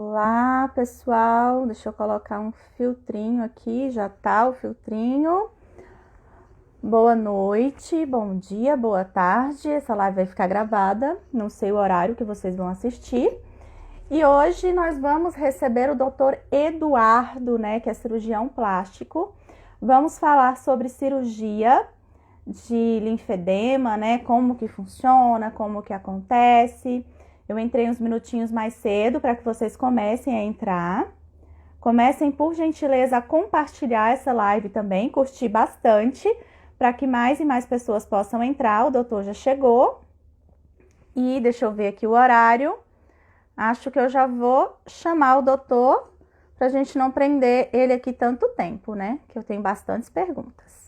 Olá, pessoal. Deixa eu colocar um filtrinho aqui. Já tá o filtrinho. Boa noite, bom dia, boa tarde. Essa live vai ficar gravada. Não sei o horário que vocês vão assistir. E hoje nós vamos receber o Dr. Eduardo, né, que é cirurgião plástico. Vamos falar sobre cirurgia de linfedema, né, como que funciona, como que acontece. Eu entrei uns minutinhos mais cedo para que vocês comecem a entrar. Comecem, por gentileza, a compartilhar essa live também, curtir bastante, para que mais e mais pessoas possam entrar. O doutor já chegou. E deixa eu ver aqui o horário. Acho que eu já vou chamar o doutor para a gente não prender ele aqui tanto tempo, né? Que eu tenho bastantes perguntas.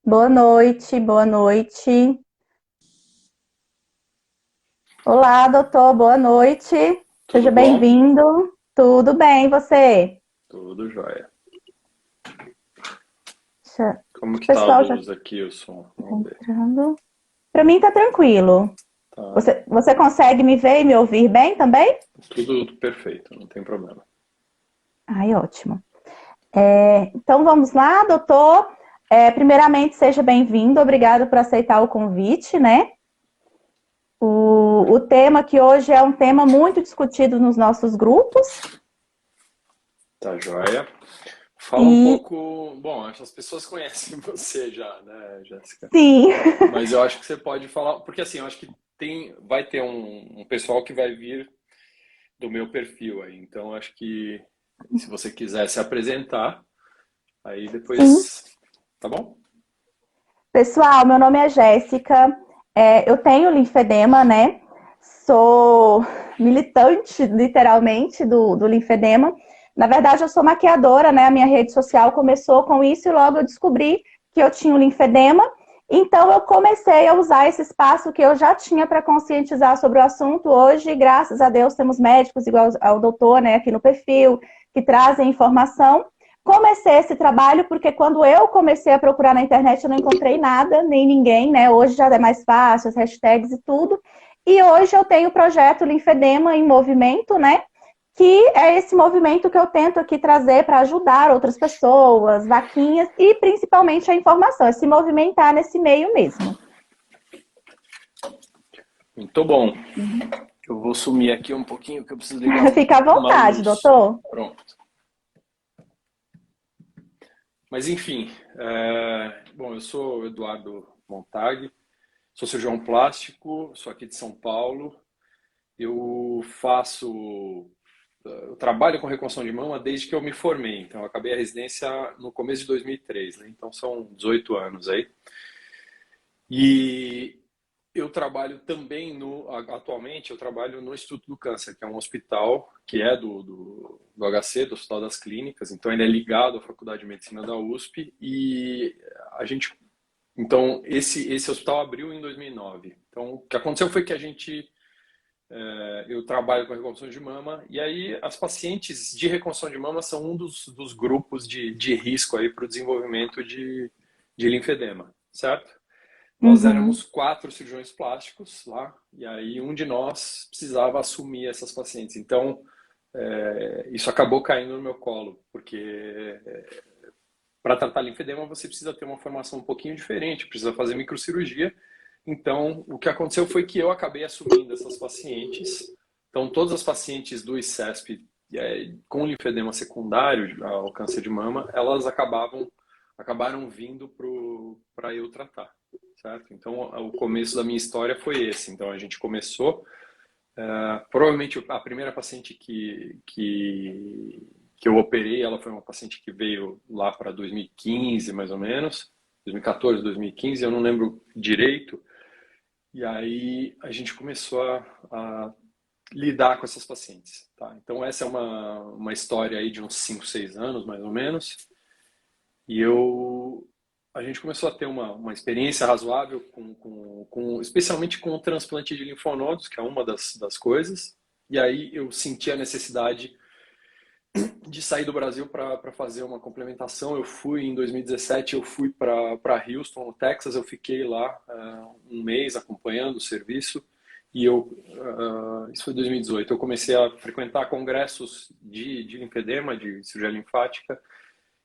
Boa noite, boa noite. Olá, doutor, boa noite. Tudo Seja bom? bem-vindo. Tudo bem, e você? Tudo jóia. Como O que tá a pessoal já luz aqui, o som? tá Vamos ver. entrando. Para mim tá tranquilo. Tá Você consegue me ver e me ouvir bem também? tudo perfeito, não tem problema. Ai, ótimo. Então vamos lá, doutor. Primeiramente, seja bem-vindo. Obrigado por aceitar o convite, né? O tema que hoje é um tema muito discutido nos nossos grupos. Tá jóia. Fala um E pouco. Bom, acho que as pessoas conhecem você já, né, Jéssica? sim, Mas eu acho que você pode falar. Porque assim, eu acho que vai ter um pessoal que vai vir do meu perfil aí. Então, eu acho que se você quiser se apresentar, aí sim. depois. Tá bom? Pessoal, meu nome é Jéssica. Eu tenho linfedema, né? Sou militante, literalmente, do linfedema. Na verdade, eu sou maquiadora, né? A minha rede social começou com isso e logo eu descobri que eu tinha o linfedema. Então, eu comecei a usar esse espaço que eu já tinha para conscientizar sobre o assunto. Hoje, graças a Deus, temos médicos igual ao doutor, né, aqui no perfil, que trazem informação. Comecei esse trabalho porque quando eu comecei a procurar na internet eu não encontrei nada, nem ninguém, né? Hoje já é mais fácil, as hashtags e tudo. E hoje eu tenho o projeto Linfedema em Movimento, né? Que é esse movimento que eu tento aqui trazer para ajudar outras pessoas, vaquinhas e principalmente a informação, é se movimentar nesse meio mesmo. Muito bom. Eu vou sumir aqui um pouquinho que eu preciso ligar Fica à uma vontade, luz. doutor. Pronto. Mas enfim, bom, eu sou Eduardo Montag, sou cirurgião plástico, sou aqui de São Paulo. Eu eu trabalho com reconstrução de mama desde que eu me formei. Então, eu acabei a residência no começo de 2003, né? Então, são 18 anos aí. E eu trabalho também atualmente, eu trabalho no Instituto do Câncer, que é um hospital que é do HC, do Hospital das Clínicas, então ele é ligado à Faculdade de Medicina da USP e a gente, então esse hospital abriu em 2009. Então o que aconteceu foi que eu trabalho com reconstrução de mama e aí as pacientes de reconstrução de mama são um dos grupos de risco aí para o desenvolvimento de linfedema, certo? Nós Uhum. éramos 4 cirurgiões plásticos lá, e aí um de nós precisava assumir essas pacientes. Então, isso acabou caindo no meu colo, porque para tratar linfedema você precisa ter uma formação um pouquinho diferente, precisa fazer microcirurgia. Então, o que aconteceu foi que eu acabei assumindo essas pacientes. Então, todas as pacientes do ICESP com linfedema secundário ao câncer de mama, elas acabaram vindo para eu tratar, certo? Então, o começo da minha história foi esse. Então, a gente começou, provavelmente a primeira paciente que eu operei, ela foi uma paciente que veio lá para 2015, mais ou menos, 2014, 2015, eu não lembro direito. E aí a gente começou a lidar com essas pacientes, tá? Então, essa é uma história aí de uns 5, 6 anos, mais ou menos. E a gente começou a ter uma experiência razoável, especialmente com o transplante de linfonodos, que é uma das coisas. E aí eu senti a necessidade de sair do Brasil para fazer uma complementação. Eu fui em 2017, eu fui para Houston, no Texas. Eu fiquei lá um mês acompanhando o serviço e isso foi 2018. Eu comecei a frequentar congressos de linfedema, de cirurgia linfática,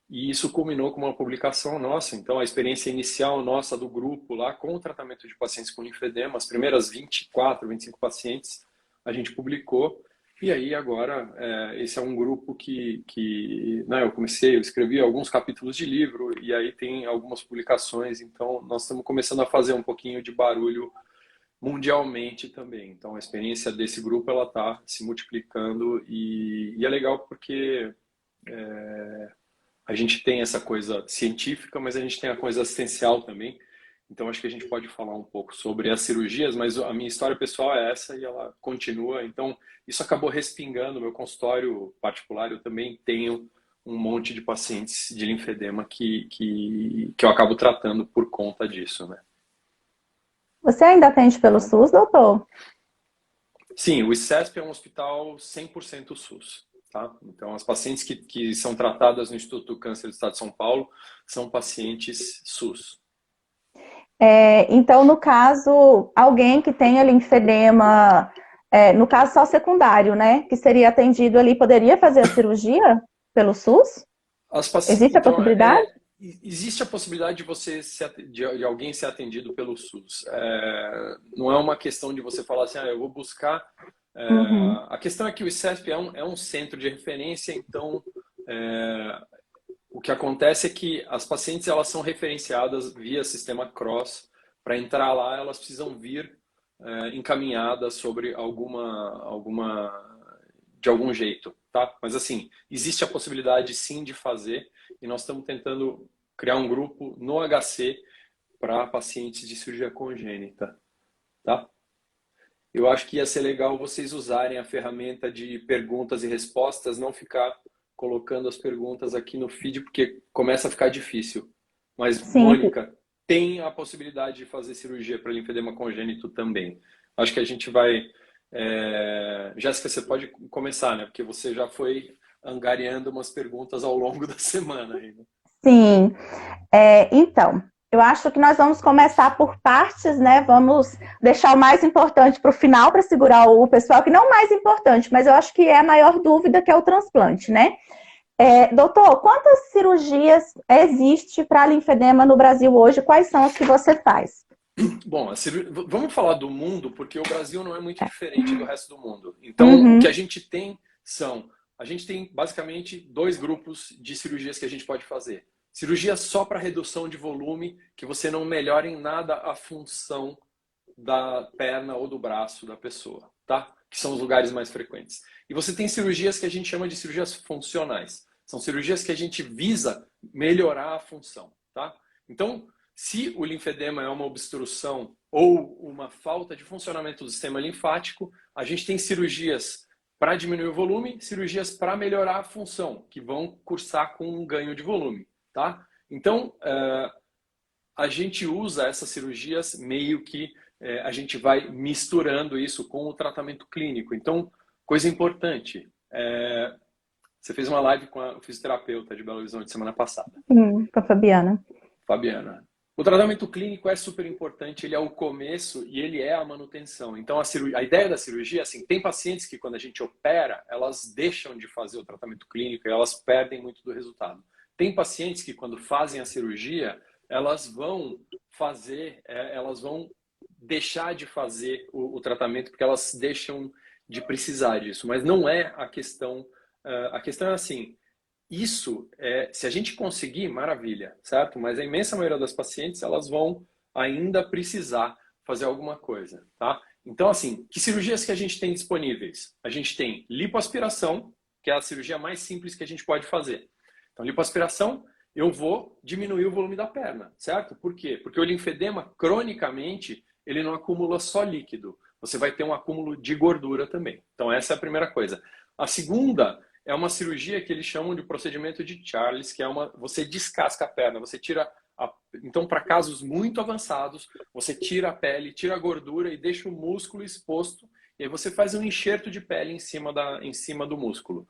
e isso culminou com uma publicação nossa. Então, a experiência inicial nossa do grupo lá com o tratamento de pacientes com linfedema, as primeiras 24, 25 pacientes, a gente publicou. E aí, agora, esse é um grupo que né, eu escrevi alguns capítulos de livro, e aí tem algumas publicações. Então, nós estamos começando a fazer um pouquinho de barulho mundialmente também. Então, a experiência desse grupo, ela está se multiplicando, e é legal porque a gente tem essa coisa científica, mas a gente tem a coisa assistencial também. Então, acho que a gente pode falar um pouco sobre as cirurgias, mas a minha história pessoal é essa e ela continua. Então, isso acabou respingando no meu consultório particular. Eu também tenho um monte de pacientes de linfedema que eu acabo tratando por conta disso, né? Você ainda atende pelo SUS, doutor? Sim, o ICESP é um hospital 100% SUS. Tá? Então, as pacientes que são tratadas no Instituto do Câncer do Estado de São Paulo são pacientes SUS. Então, no caso, alguém que tenha linfedema, no caso só secundário, né? Que seria atendido ali, poderia fazer a cirurgia pelo SUS? Existe a Então, possibilidade? existe a possibilidade de alguém ser atendido pelo SUS. Não é uma questão de você falar assim, eu vou buscar. Uhum. A questão é que o ICESP é um centro de referência, então o que acontece é que as pacientes elas são referenciadas via sistema CROSS. Para entrar lá, elas precisam vir encaminhadas sobre de algum jeito, tá? Mas assim, existe a possibilidade sim de fazer, e nós estamos tentando criar um grupo no HC para pacientes de cirurgia congênita, tá? Eu acho que ia ser legal vocês usarem a ferramenta de perguntas e respostas, não ficar colocando as perguntas aqui no feed, porque começa a ficar difícil. Mas, Sim. Mônica, tem a possibilidade de fazer cirurgia para linfedema congênito também. Acho que a gente vai... Jéssica, você pode começar, né? Porque você já foi angariando umas perguntas ao longo da semana. Aí, né? Sim. Então, eu acho que nós vamos começar por partes, né? Vamos deixar o mais importante para o final, para segurar o pessoal, que não o mais importante, mas eu acho que é a maior dúvida, que é o transplante, né? Doutor, quantas cirurgias existe para linfedema no Brasil hoje? Quais são as que você faz? Bom, vamos falar do mundo, porque o Brasil não é muito diferente do resto do mundo. Então, o que a gente tem a gente tem basicamente dois grupos de cirurgias que a gente pode fazer. Cirurgia só para redução de volume, que você não melhora em nada a função da perna ou do braço da pessoa, tá? Que são os lugares mais frequentes. E você tem cirurgias que a gente chama de cirurgias funcionais. São cirurgias que a gente visa melhorar a função, tá? Então, se o linfedema é uma obstrução ou uma falta de funcionamento do sistema linfático, a gente tem cirurgias para diminuir o volume, cirurgias para melhorar a função, que vão cursar com um ganho de volume, tá? Então, a gente usa essas cirurgias meio que a gente vai misturando isso com o tratamento clínico. Então, coisa importante, você fez uma live com a fisioterapeuta de Belo Horizonte semana passada. Com a Fabiana. Fabiana. O tratamento clínico é super importante, ele é o começo e ele é a manutenção. Então, a ideia da cirurgia, assim, tem pacientes que quando a gente opera, elas deixam de fazer o tratamento clínico e elas perdem muito do resultado. Tem pacientes que quando fazem a cirurgia, elas vão deixar de fazer o tratamento porque elas deixam de precisar disso. Mas não é a questão. A questão é assim, se a gente conseguir, maravilha, certo? Mas a imensa maioria das pacientes, elas vão ainda precisar fazer alguma coisa, tá? Então, assim, que cirurgias que a gente tem disponíveis? A gente tem lipoaspiração, que é a cirurgia mais simples que a gente pode fazer. Então, lipoaspiração, eu vou diminuir o volume da perna, certo? Por quê? Porque o linfedema, cronicamente, ele não acumula só líquido. Você vai ter um acúmulo de gordura também. Então, essa é a primeira coisa. A segunda é uma cirurgia que eles chamam de procedimento de Charles, que é você descasca a perna, você tira então, para casos muito avançados, você tira a pele, tira a gordura e deixa o músculo exposto, e aí você faz um enxerto de pele em cima do músculo.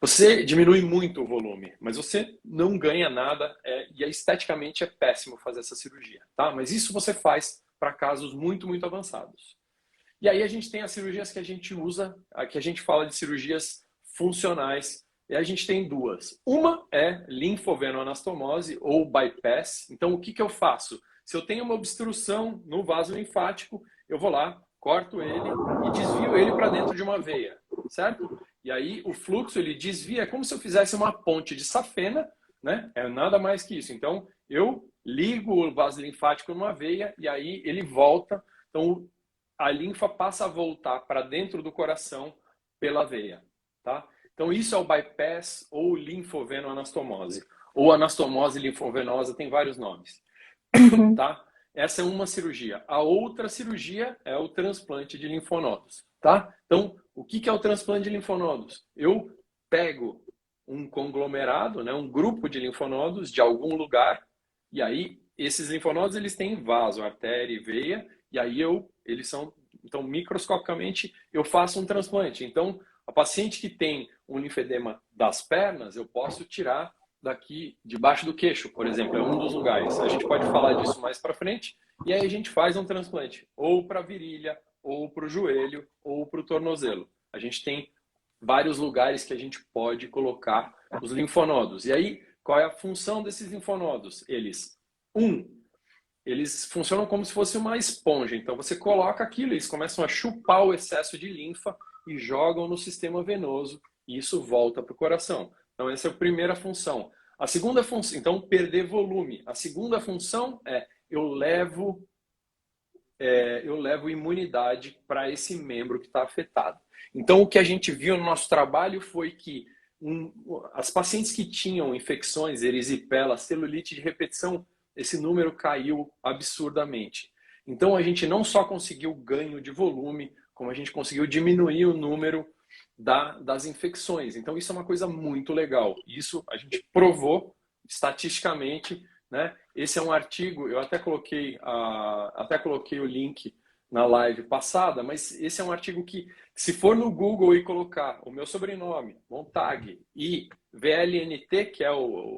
Você diminui muito o volume, mas você não ganha nada e esteticamente é péssimo fazer essa cirurgia, tá? Mas isso você faz para casos muito, muito avançados. E aí a gente tem as cirurgias que a gente usa, aqui a gente fala de cirurgias funcionais, e a gente tem duas. Uma é linfovenoanastomose ou bypass. Então o que que eu faço? Se eu tenho uma obstrução no vaso linfático, eu vou lá, corto ele e desvio ele para dentro de uma veia, certo? E aí o fluxo ele desvia, é como se eu fizesse uma ponte de safena, né? É nada mais que isso. Então eu ligo o vaso linfático numa veia e aí ele volta. Então a linfa passa a voltar para dentro do coração pela veia, tá? Então isso é o bypass ou linfovenoanastomose. Ou anastomose linfovenosa, tem vários nomes, Uhum. tá? Essa é uma cirurgia. A outra cirurgia é o transplante de linfonodos, tá? Então, o que é o transplante de linfonodos? Eu pego um conglomerado, né, um grupo de linfonodos de algum lugar, e aí esses linfonodos eles têm vaso, artéria e veia, e aí eles são, então microscopicamente eu faço um transplante. Então, a paciente que tem um linfedema das pernas, eu posso tirar daqui debaixo do queixo, por exemplo, é um dos lugares. A gente pode falar disso mais para frente, e aí a gente faz um transplante, ou para a virilha, ou para o joelho, ou para o tornozelo. A gente tem vários lugares que a gente pode colocar os linfonodos. E aí, qual é a função desses linfonodos? Eles funcionam como se fosse uma esponja. Então você coloca aquilo, eles começam a chupar o excesso de linfa e jogam no sistema venoso e isso volta para o coração. Então essa é a primeira função. A segunda função, então perder volume. A segunda função é eu levo imunidade para esse membro que está afetado. Então o que a gente viu no nosso trabalho foi que as pacientes que tinham infecções, erisipela, celulite de repetição, esse número caiu absurdamente. Então a gente não só conseguiu ganho de volume, como a gente conseguiu diminuir o número das infecções. Então isso é uma coisa muito legal. Isso a gente provou estatisticamente, né? Esse é um artigo, eu até coloquei o link na live passada, mas esse é um artigo que, se for no Google e colocar o meu sobrenome, Montag, e VLNT, que é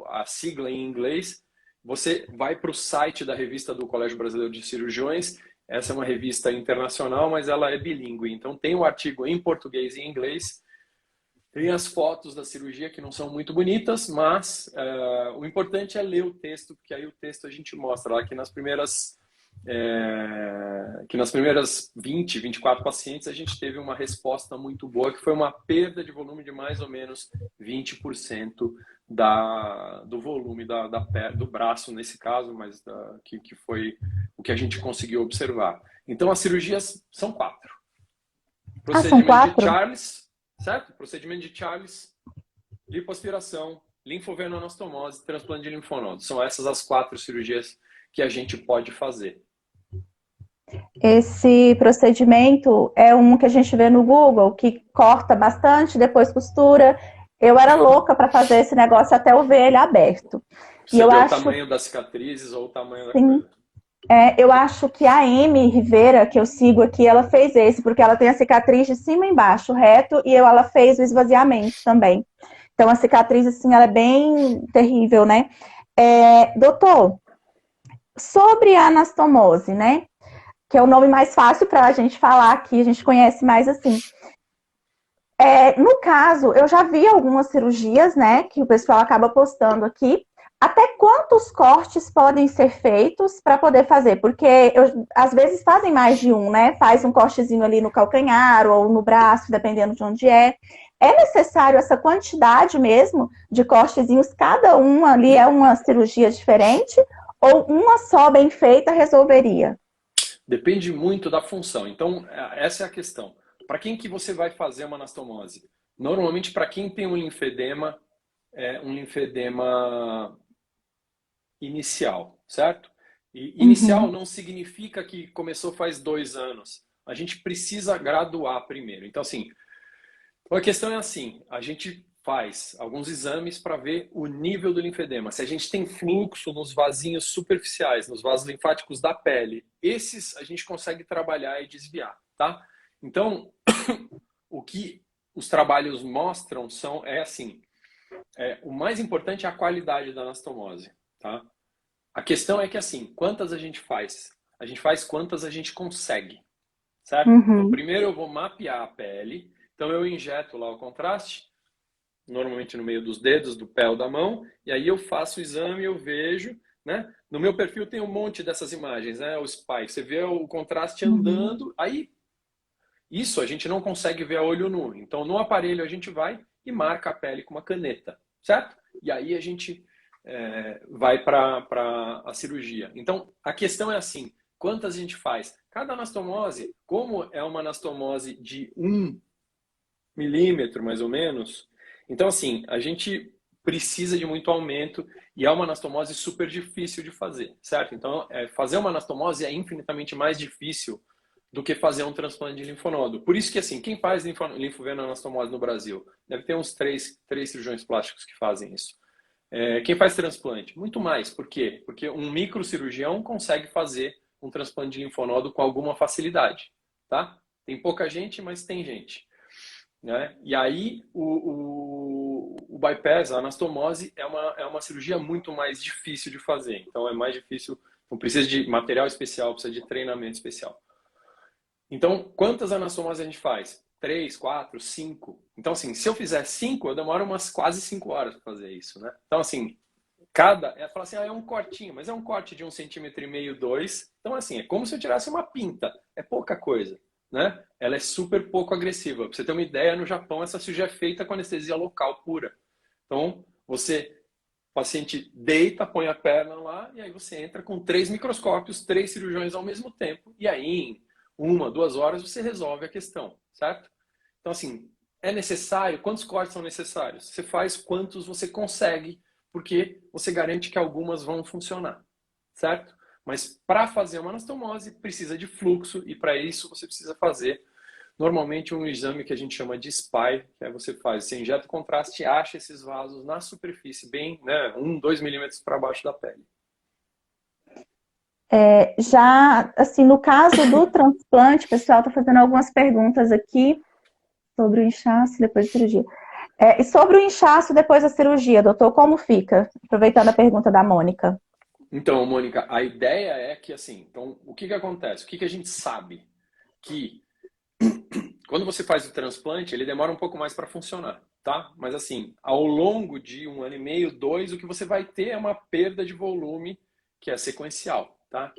a sigla em inglês, você vai para o site da revista do Colégio Brasileiro de Cirurgiões. Essa é uma revista internacional, mas ela é bilíngue. Então tem o artigo em português e em inglês. Tem as fotos da cirurgia que não são muito bonitas, mas o importante é ler o texto, porque aí o texto a gente mostra lá que nas primeiras 20, 24 pacientes a gente teve uma resposta muito boa, que foi uma perda de volume de mais ou menos 20% do volume do braço, nesse caso, mas que foi o que a gente conseguiu observar. Então as cirurgias são 4. Ah, são Procedimento de 4? Charles, certo? Procedimento de Charles, lipoaspiração, linfovenoanastomose, transplante de linfonodos. São essas as 4 cirurgias que a gente pode fazer. Esse procedimento é um que a gente vê no Google, que corta bastante, depois costura. Eu era louca para fazer esse negócio até eu ver ele aberto. E Você eu vê o acho, tamanho das cicatrizes ou o tamanho da sim, coisa. eu acho que a Amy Rivera, que eu sigo aqui, ela fez esse, porque ela tem a cicatriz de cima e embaixo, reto, e ela fez o esvaziamento também. Então a cicatriz, assim, ela é bem terrível, né? Doutor, sobre a anastomose, né? Que é o nome mais fácil para a gente falar aqui, a gente conhece mais assim. No caso, eu já vi algumas cirurgias, né, que o pessoal acaba postando aqui. Até quantos cortes podem ser feitos para poder fazer? Porque às vezes fazem mais de um, né? Faz um cortezinho ali no calcanhar ou no braço, dependendo de onde é. É necessário essa quantidade mesmo de cortezinhos? Cada um ali é uma cirurgia diferente? Ou uma só bem feita resolveria? Depende muito da função. Então, essa é a questão. Para quem que você vai fazer uma anastomose? Normalmente, para quem tem um linfedema inicial, certo? E inicial Uhum. não significa que começou faz 2 anos. A gente precisa graduar primeiro. Então, assim, a questão é assim, a gente faz alguns exames para ver o nível do linfedema. Se a gente tem fluxo nos vasinhos superficiais, nos vasos linfáticos da pele, esses a gente consegue trabalhar e desviar, tá? Então, o que os trabalhos mostram é assim, o mais importante é a qualidade da anastomose, tá? A questão é que assim, quantas a gente faz? A gente faz quantas a gente consegue, certo? Então, Uhum. primeiro eu vou mapear a pele, então eu injeto lá o contraste, normalmente no meio dos dedos, do pé ou da mão, e aí eu faço o exame, eu vejo, né? No meu perfil tem um monte dessas imagens, né? O SPY, você vê o contraste Uhum. andando, aí isso a gente não consegue ver a olho nu. Então no aparelho a gente vai e marca a pele com uma caneta, certo? E aí a gente vai para a cirurgia. Então a questão é assim, quantas a gente faz? Cada anastomose, como é uma anastomose de 1 milímetro mais ou menos, então assim, a gente precisa de muito aumento e é uma anastomose super difícil de fazer, certo? Então fazer uma anastomose é infinitamente mais difícil do que fazer um transplante de linfonodo. Por isso que, assim, quem faz linfovenonastomose no Brasil? Deve ter uns três cirurgiões plásticos que fazem isso. Quem faz transplante? Muito mais. Por quê? Porque um microcirurgião consegue fazer um transplante de linfonodo com alguma facilidade, tá? Tem pouca gente, mas tem gente. Né? E aí, o bypass, a anastomose, é uma cirurgia muito mais difícil de fazer. Então, é mais difícil, não precisa de material especial, precisa de treinamento especial. Então, quantas anastomoses a gente faz? 3, 4, 5. Então, assim, se eu fizer 5, eu demoro umas quase 5 horas para fazer isso, né? Então, assim, fala assim, é um cortinho, mas é um corte de 1,5 cm, 2. Então, assim, é como se eu tirasse uma pinta. É pouca coisa, né? Ela é super pouco agressiva. Pra você ter uma ideia, no Japão, essa cirurgia é feita com anestesia local pura. Então, o paciente deita, põe a perna lá, e aí você entra com 3 microscópios, 3 cirurgiões ao mesmo tempo, e aí em 1, 2 horas você resolve a questão, certo? Então, assim, é necessário? Quantos cortes são necessários? Você faz quantos você consegue, porque você garante que algumas vão funcionar, certo? Mas para fazer uma anastomose, precisa de fluxo, e para isso você precisa fazer normalmente um exame que a gente chama de SPY, que é você injeta o contraste e acha esses vasos na superfície, bem, né, 1, 2 milímetros para baixo da pele. Já, assim, no caso do transplante, o pessoal está fazendo algumas perguntas aqui sobre o inchaço depois da cirurgia. E sobre o inchaço depois da cirurgia, doutor, como fica? Aproveitando a pergunta da Mônica. Então, Mônica, a ideia é que, assim, então, o que acontece? O que a gente sabe? Que quando você faz o transplante, ele demora um pouco mais para funcionar, tá? Mas, assim, ao longo de 1 ano e meio, 2, o que você vai ter é uma perda de volume que é sequencial, tá?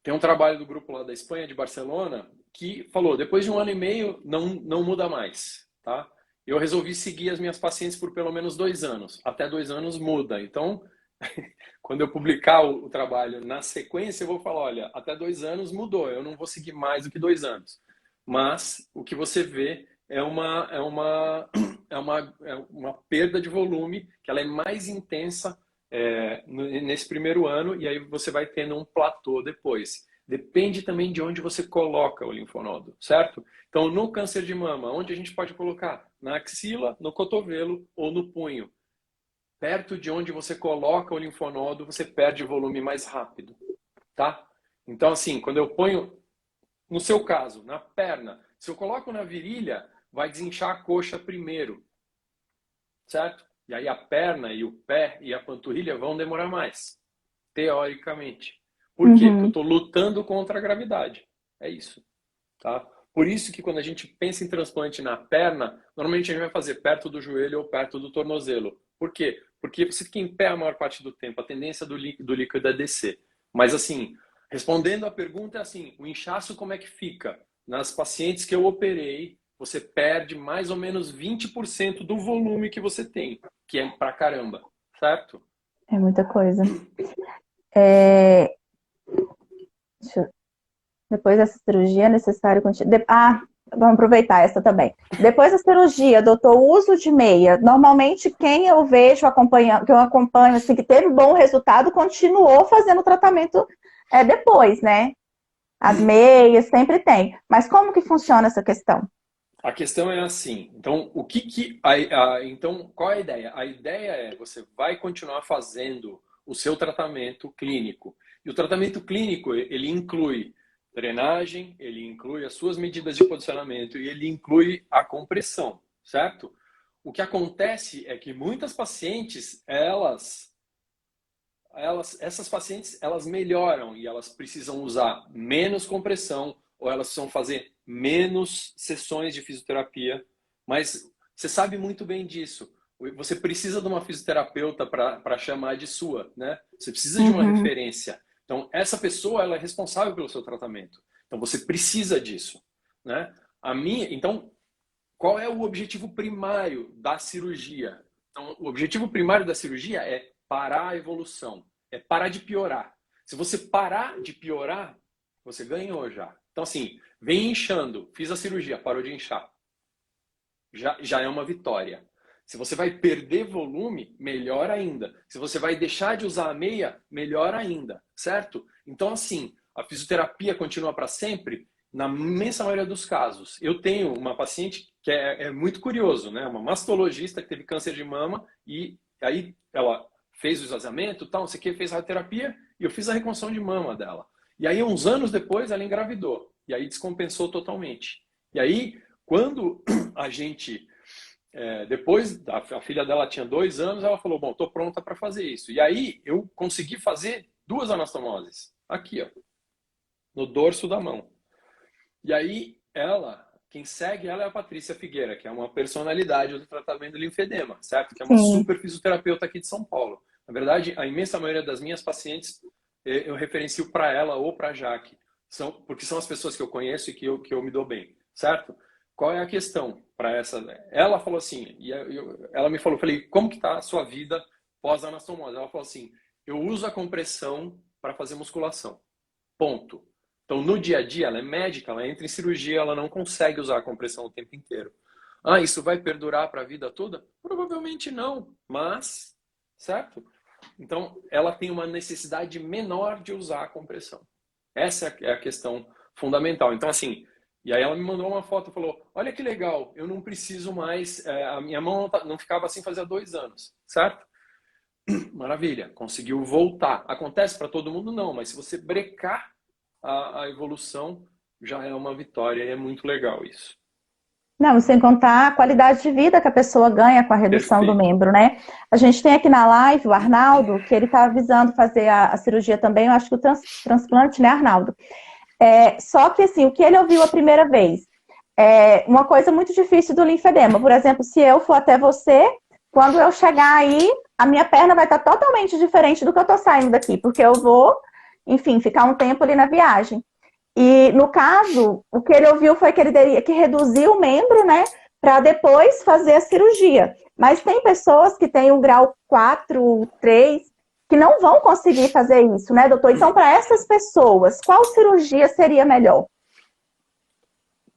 Tem um trabalho do grupo lá da Espanha, de Barcelona, que falou, depois de 1 ano e meio, não muda mais, tá? Eu resolvi seguir as minhas pacientes por pelo menos 2 anos. Até 2 anos muda. Então, quando eu publicar o trabalho na sequência, eu vou falar, olha, até 2 anos mudou, eu não vou seguir mais do que 2 anos. Mas o que você vê é uma perda de volume, que ela é mais intensa nesse primeiro ano, e aí você vai tendo um platô depois. Depende também de onde você coloca o linfonodo, certo? Então, no câncer de mama, onde a gente pode colocar? Na axila, no cotovelo ou no punho. Perto de onde você coloca o linfonodo, você perde volume mais rápido, tá? Então, assim, quando eu ponho, no seu caso, na perna, se eu coloco na virilha, vai desinchar a coxa primeiro, certo? E aí a perna e o pé e a panturrilha vão demorar mais, teoricamente. Por quê? Porque eu Uhum. estou lutando contra a gravidade. É isso, tá? Por isso que quando a gente pensa em transplante na perna, normalmente a gente vai fazer perto do joelho ou perto do tornozelo. Por quê? Porque você fica em pé a maior parte do tempo, a tendência do líquido é descer. Mas assim, respondendo a pergunta é assim, o inchaço como é que fica? Nas pacientes que eu operei, você perde mais ou menos 20% do volume que você tem, que é pra caramba, certo? É muita coisa. É, Depois dessa cirurgia é necessário continuar. Vamos aproveitar essa também. Depois da cirurgia, doutor, o uso de meia. Normalmente, quem eu vejo acompanhando, que eu acompanho, assim, que teve bom resultado, continuou fazendo o tratamento depois, né? As meias sempre tem. Mas como que funciona essa questão? A questão é assim, então então qual é a ideia? A ideia é você vai continuar fazendo o seu tratamento clínico. E o tratamento clínico, ele inclui drenagem, ele inclui as suas medidas de posicionamento e ele inclui a compressão, certo? O que acontece é que muitas pacientes, essas pacientes, elas melhoram e elas precisam usar menos compressão ou elas precisam fazer menos sessões de fisioterapia. Mas você sabe muito bem disso. Você precisa de uma fisioterapeuta para chamar de sua, né? Você precisa de uma referência. Então, essa pessoa, ela é responsável pelo seu tratamento. Então, você precisa disso, né? Então, qual é o objetivo primário da cirurgia? Então, o objetivo primário da cirurgia é parar a evolução, é parar de piorar. Se você parar de piorar, você ganhou já. Então, assim, vem inchando, fiz a cirurgia, parou de inchar. Já é uma vitória. Se você vai perder volume, melhor ainda. Se você vai deixar de usar a meia, melhor ainda, certo? Então, assim, a fisioterapia continua para sempre? Na imensa maioria dos casos. Eu tenho uma paciente que é muito curioso, né? Uma mastologista que teve câncer de mama e aí ela fez o esvaziamento, tal, não sei o que, fez a radioterapia e eu fiz a reconstrução de mama dela. E aí, uns anos depois, ela engravidou. E aí descompensou totalmente. E aí, quando a gente... depois, a filha dela tinha 2 anos, ela falou, bom, estou pronta para fazer isso. E aí, eu consegui fazer 2 anastomoses. Aqui, ó. No dorso da mão. E aí, quem segue ela é a Patrícia Figueira, que é uma personalidade do tratamento do linfedema, certo? Que é uma Sim. super fisioterapeuta aqui de São Paulo. Na verdade, a imensa maioria das minhas pacientes, eu referencio para ela ou para a Jaque, porque são as pessoas que eu conheço e que eu me dou bem, certo? Qual é a questão para essa? Ela falou assim, ela me falou, falei, como que está a sua vida pós-anastomose? Ela falou assim, eu uso a compressão para fazer musculação. Ponto. Então, no dia a dia, ela é médica, ela entra em cirurgia, ela não consegue usar a compressão o tempo inteiro. Ah, isso vai perdurar para a vida toda? Provavelmente não, mas, certo? Então, ela tem uma necessidade menor de usar a compressão. Essa é a questão fundamental. Então, assim, e aí ela me mandou uma foto e falou, olha que legal, eu não preciso mais, a minha mão não ficava assim fazia 2 anos, certo? Maravilha, conseguiu voltar. Acontece para todo mundo? Não, mas se você brecar a evolução, já é uma vitória e é muito legal isso. Não, sem contar a qualidade de vida que a pessoa ganha com a redução do Perfeito. membro, né? A gente tem aqui na live o Arnaldo, que ele está avisando fazer a cirurgia também, eu acho que o transplante, né, Arnaldo? Só que, assim, o que ele ouviu a primeira vez? Uma coisa muito difícil do linfedema. Por exemplo, se eu for até você, quando eu chegar aí, a minha perna vai estar totalmente diferente do que eu estou saindo daqui, porque eu vou, enfim, ficar um tempo ali na viagem. E, no caso, o que ele ouviu foi que ele teria que reduzir o membro, né, para depois fazer a cirurgia. Mas tem pessoas que têm um grau 4, 3, que não vão conseguir fazer isso, né, doutor? Então, para essas pessoas, qual cirurgia seria melhor?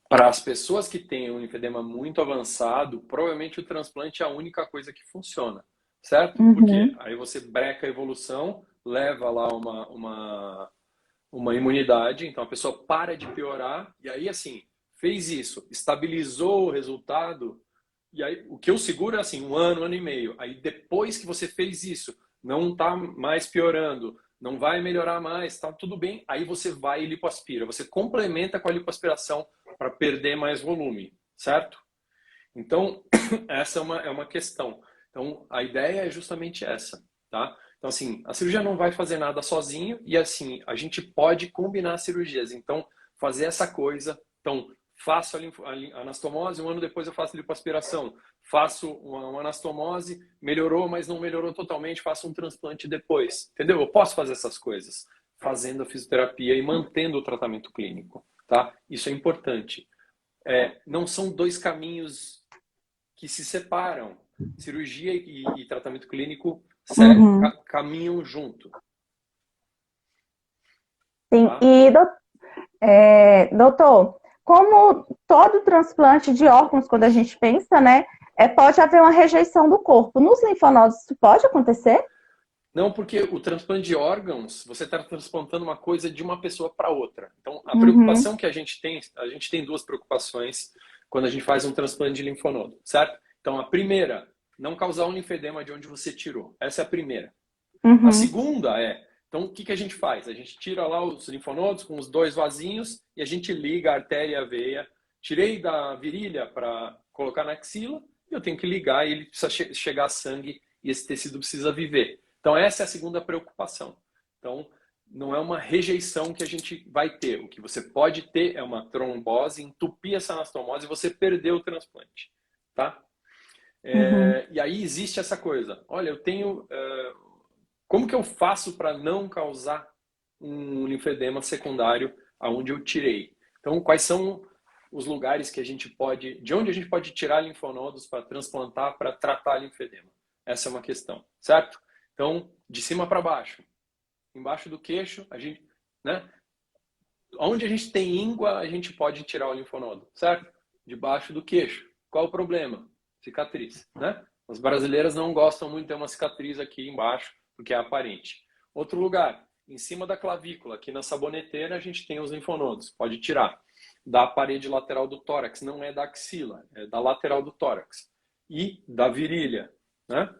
Para as pessoas que têm um linfedema muito avançado, provavelmente o transplante é a única coisa que funciona, certo? Porque Uhum. aí você breca a evolução, leva lá uma imunidade, então a pessoa para de piorar, e aí assim, fez isso, estabilizou o resultado, e aí o que eu seguro é assim, 1 ano, 1 ano e meio. Aí depois que você fez isso, não está mais piorando, não vai melhorar mais, está tudo bem, aí você vai e lipoaspira, você complementa com a lipoaspiração para perder mais volume, certo? Então, essa é uma questão. Então, a ideia é justamente essa, tá? Então, assim, a cirurgia não vai fazer nada sozinho e, assim, a gente pode combinar cirurgias. Então, fazer essa coisa. Então, faço a anastomose, 1 ano depois eu faço a lipoaspiração. Faço uma anastomose, melhorou, mas não melhorou totalmente, faço um transplante depois. Entendeu? Eu posso fazer essas coisas fazendo a fisioterapia e mantendo o tratamento clínico, tá? Isso é importante. Não são 2 caminhos que se separam. Cirurgia e tratamento clínico Uhum. caminham junto. Sim, Tá? e doutor, como todo transplante de órgãos, quando a gente pensa, né, pode haver uma rejeição do corpo. Nos linfonodos, isso pode acontecer? Não, porque o transplante de órgãos, você está transplantando uma coisa de uma pessoa para outra. Então, a Uhum. preocupação que a gente tem 2 preocupações quando a gente faz um transplante de linfonodo, certo? Então, a primeira, não causar um linfedema de onde você tirou. Essa é a primeira. A Uhum. segunda Então, o que que a gente faz? A gente tira lá os linfonodos com os 2 vasinhos e a gente liga a artéria e a veia. Tirei da virilha para colocar na axila e eu tenho que ligar e ele precisa chegar sangue e esse tecido precisa viver. Então, essa é a segunda preocupação. Então, não é uma rejeição que a gente vai ter. O que você pode ter é uma trombose, entupir essa anastomose e você perdeu o transplante. Tá? Uhum. E aí existe essa coisa. Olha, eu tenho... como que eu faço para não causar um linfedema secundário aonde eu tirei? Então, quais são os lugares que a gente pode... De onde a gente pode tirar linfonodos para transplantar, para tratar linfedema? Essa é uma questão, certo? Então, de cima para baixo. Embaixo do queixo, a gente... né? Onde a gente tem íngua, a gente pode tirar o linfonodo, certo? Debaixo do queixo. Qual o problema? Cicatriz, né? As brasileiras não gostam muito de ter uma cicatriz aqui embaixo, porque é aparente. Outro lugar, em cima da clavícula, aqui na saboneteira, a gente tem os linfonodos, pode tirar. Da parede lateral do tórax, não é da axila, é da lateral do tórax. E da virilha, né?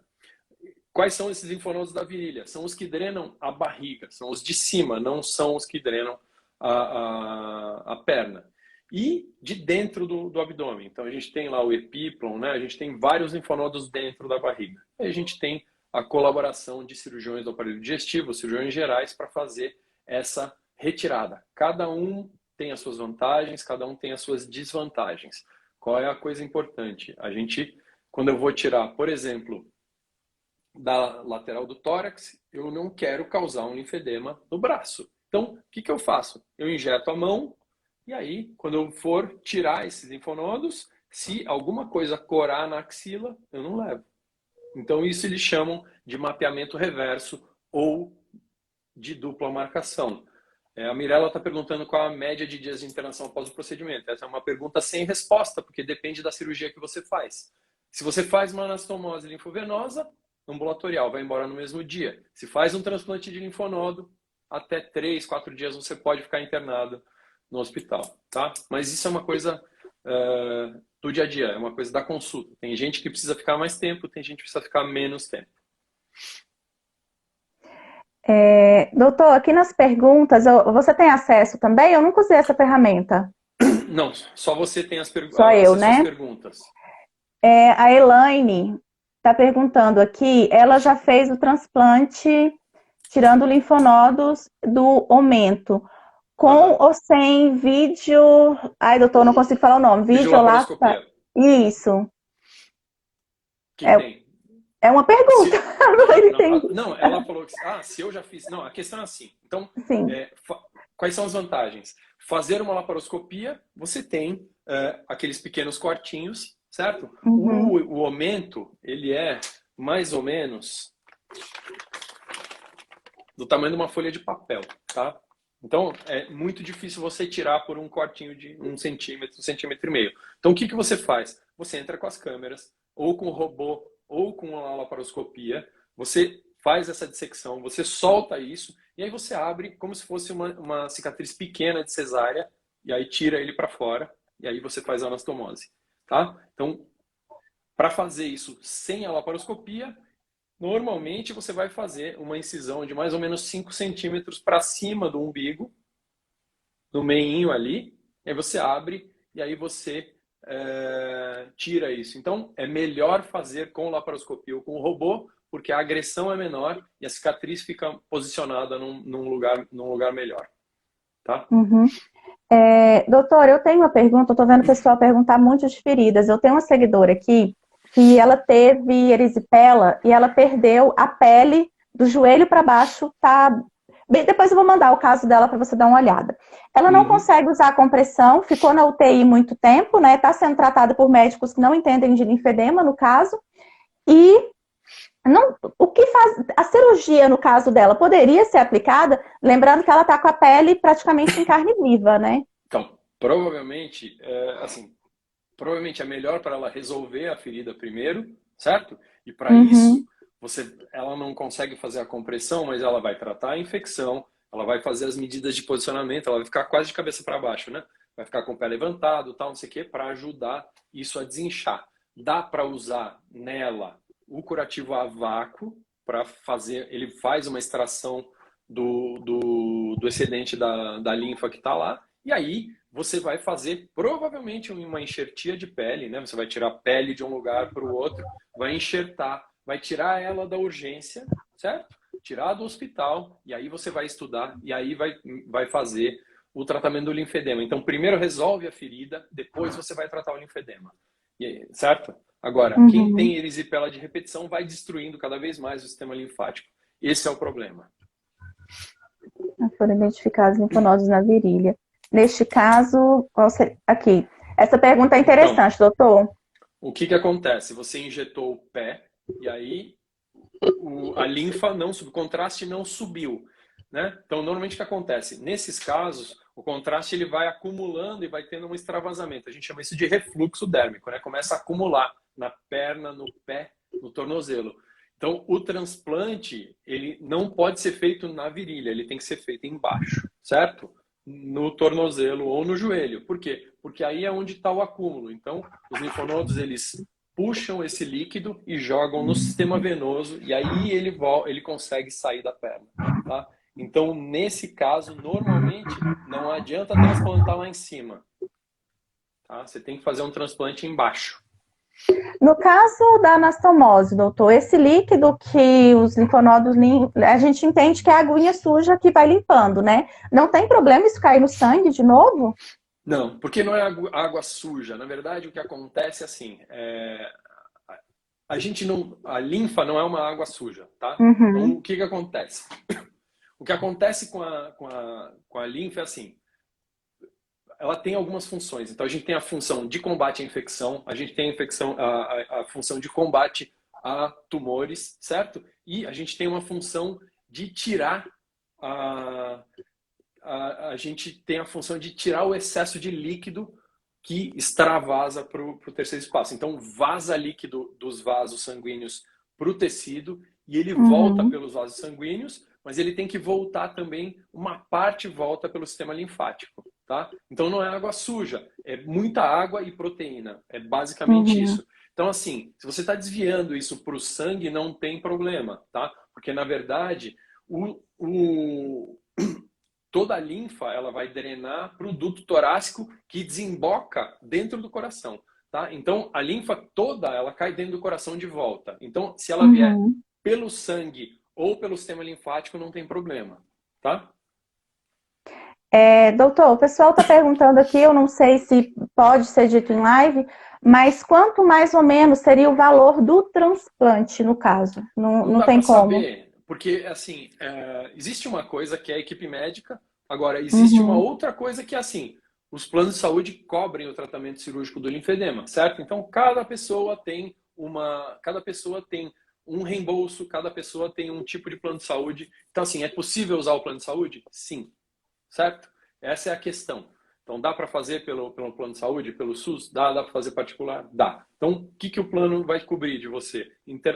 Quais são esses linfonodos da virilha? São os que drenam a barriga, são os de cima, não são os que drenam a perna. E de dentro do abdômen. Então a gente tem lá o epíplon, né? A gente tem vários linfonodos dentro da barriga. E a gente tem a colaboração de cirurgiões do aparelho digestivo, cirurgiões gerais, para fazer essa retirada. Cada um tem as suas vantagens, cada um tem as suas desvantagens. Qual é a coisa importante? A gente, quando eu vou tirar, por exemplo, da lateral do tórax, eu não quero causar um linfedema no braço. Então, o que que eu faço? Eu injeto a mão e aí, quando eu for tirar esses linfonodos, se alguma coisa corar na axila, eu não levo. Então, isso eles chamam de mapeamento reverso ou de dupla marcação. A Mirella está perguntando qual a média de dias de internação após o procedimento. Essa é uma pergunta sem resposta, porque depende da cirurgia que você faz. Se você faz uma anastomose linfovenosa, ambulatorial, vai embora no mesmo dia. Se faz um transplante de linfonodo, até 3, 4 dias você pode ficar internado no hospital, tá? Mas isso é uma coisa do dia a dia, é uma coisa da consulta. Tem gente que precisa ficar mais tempo, tem gente que precisa ficar menos tempo. Doutor, aqui nas perguntas, você tem acesso também? Eu nunca usei essa ferramenta. Não, só você tem Só eu, acesso às né? perguntas. A Elaine está perguntando aqui, ela já fez o transplante tirando linfonodos do aumento, com ou sem vídeo... Ai, doutor, não consigo falar o nome. Videolaparoscopia. Videolaparoscopia. Isso. O que tem? É uma pergunta. Não, ela falou que se eu já fiz. Não, a questão é assim. Então, Sim. quais são as vantagens? Fazer uma laparoscopia, você tem aqueles pequenos cortinhos, certo? Uhum. O aumento, ele é mais ou menos do tamanho de uma folha de papel, tá? Então, é muito difícil você tirar por um cortinho de 1 centímetro, 1,5 cm. Então, o que que você faz? Você entra com as câmeras, ou com o robô, ou com a laparoscopia, você faz essa dissecção, você solta isso, e aí você abre como se fosse uma cicatriz pequena de cesárea, e aí tira ele para fora, e aí você faz a anastomose, tá? Então, para fazer isso sem a laparoscopia, normalmente você vai fazer uma incisão de mais ou menos 5 centímetros para cima do umbigo, no meinho ali, e aí você abre e aí você tira isso. Então, é melhor fazer com laparoscopia ou com robô, porque a agressão é menor e a cicatriz fica posicionada num lugar melhor. Tá? Uhum. Doutor, eu tenho uma pergunta, eu estou vendo o pessoal perguntar muito de feridas. Eu tenho uma seguidora aqui que ela teve erisipela e ela perdeu a pele do joelho para baixo, tá? Bem, depois eu vou mandar o caso dela para você dar uma olhada. Ela não consegue usar a compressão, ficou na UTI muito tempo, né? Está sendo tratada por médicos que não entendem de linfedema, no caso. E o que faz a cirurgia, no caso dela, poderia ser aplicada, lembrando que ela está com a pele praticamente em carne viva, né? Então, provavelmente, provavelmente é melhor para ela resolver a ferida primeiro, certo? E para isso, ela não consegue fazer a compressão, mas ela vai tratar a infecção, ela vai fazer as medidas de posicionamento, ela vai ficar quase de cabeça para baixo, né? Vai ficar com o pé levantado, tal, não sei o quê, para ajudar isso a desinchar. Dá para usar nela o curativo a vácuo para fazer, ele faz uma extração do excedente da linfa que está lá, e aí você vai fazer provavelmente uma enxertia de pele, né? Você vai tirar a pele de um lugar para o outro, vai enxertar, vai tirar ela da urgência, certo? Tirar do hospital, e aí você vai estudar, e aí vai fazer o tratamento do linfedema. Então, primeiro resolve a ferida, depois você vai tratar o linfedema. Certo? Agora, quem Uhum. tem erisipela de repetição vai destruindo cada vez mais o sistema linfático. Esse é o problema. Foram identificados linfonodos na virilha. Neste caso, aqui. Essa pergunta é interessante, Então, doutor. o que acontece? Você injetou o pé e aí a linfa não subiu, o contraste não subiu, né? Então, normalmente o que acontece? Nesses casos, o contraste ele vai acumulando e vai tendo um extravasamento. A gente chama isso de refluxo dérmico, né? Começa a acumular na perna, no pé, no tornozelo. Então, o transplante, ele não pode ser feito na virilha, ele tem que ser feito embaixo, certo? No tornozelo ou no joelho. Por quê? Porque aí é onde está o acúmulo. Então, os linfonodos, eles puxam esse líquido e jogam no sistema venoso e aí ele consegue sair da perna, tá? Então, nesse caso, normalmente, não adianta transplantar lá em cima, tá? Você tem que fazer um transplante embaixo. No caso da anastomose, doutor, esse líquido que os linfonodos, a gente entende que é a aguinha suja que vai limpando, né? Não tem problema isso cair no sangue de novo? Não, porque não é água suja. Na verdade, o que acontece é assim, a linfa não é uma água suja, tá? Então, Uhum. o que acontece? O que acontece com a linfa é assim, ela tem algumas funções. Então, a gente tem a função de combate à infecção, a gente tem a função de combate a tumores, certo? E a gente tem uma função de tirar a gente tem a função de tirar o excesso de líquido que extravasa para o terceiro espaço. Então, vaza líquido dos vasos sanguíneos para o tecido e ele volta Uhum. pelos vasos sanguíneos, mas ele tem que voltar também, uma parte volta pelo sistema linfático, tá? Então, não é água suja, é muita água e proteína, é basicamente Uhum. isso. Então, assim, se você está desviando isso para o sangue, não tem problema, tá? Porque, na verdade, toda a linfa ela vai drenar para o duto torácico que desemboca dentro do coração, tá? Então a linfa toda ela cai dentro do coração de volta. Então se ela vier Uhum. pelo sangue ou pelo sistema linfático não tem problema, tá? Doutor, o pessoal está perguntando aqui, eu não sei se pode ser dito em live, mas quanto mais ou menos seria o valor do transplante, no caso? Não, Não não dá tem para como. saber, porque assim, existe uma coisa que é a equipe médica, agora existe uma Uhum. outra coisa que é assim, os planos de saúde cobrem o tratamento cirúrgico do linfedema, certo? Então cada pessoa tem um reembolso, cada pessoa tem um tipo de plano de saúde. Então assim, é possível usar o plano de saúde? Sim, certo? Essa é a questão. Então, dá para fazer pelo plano de saúde, pelo SUS? Dá para fazer particular? Dá. Então, o que o plano vai cobrir de você?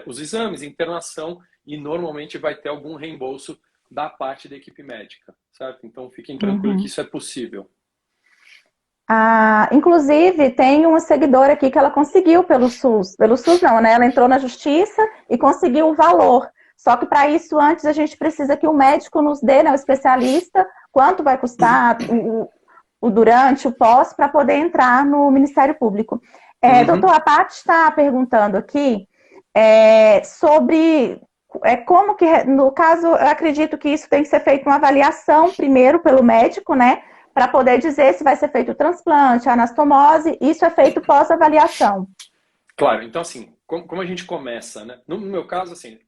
Os exames, internação e normalmente vai ter algum reembolso da parte da equipe médica, certo? Então, fiquem tranquilos que Uhum. isso é possível. Inclusive, tem uma seguidora aqui que ela conseguiu pelo SUS não, né? Ela entrou na justiça e conseguiu o valor. Só que para isso, antes, a gente precisa que o médico nos dê, né, o especialista, quanto vai custar o durante, o pós, para poder entrar no Ministério Público. Doutor, Uhum. a Paty está perguntando aqui sobre como que, no caso, eu acredito que isso tem que ser feito uma avaliação primeiro pelo médico, né? Para poder dizer se vai ser feito o transplante, a anastomose, isso é feito pós-avaliação. Claro, então assim, como a gente começa, né? No meu caso, assim,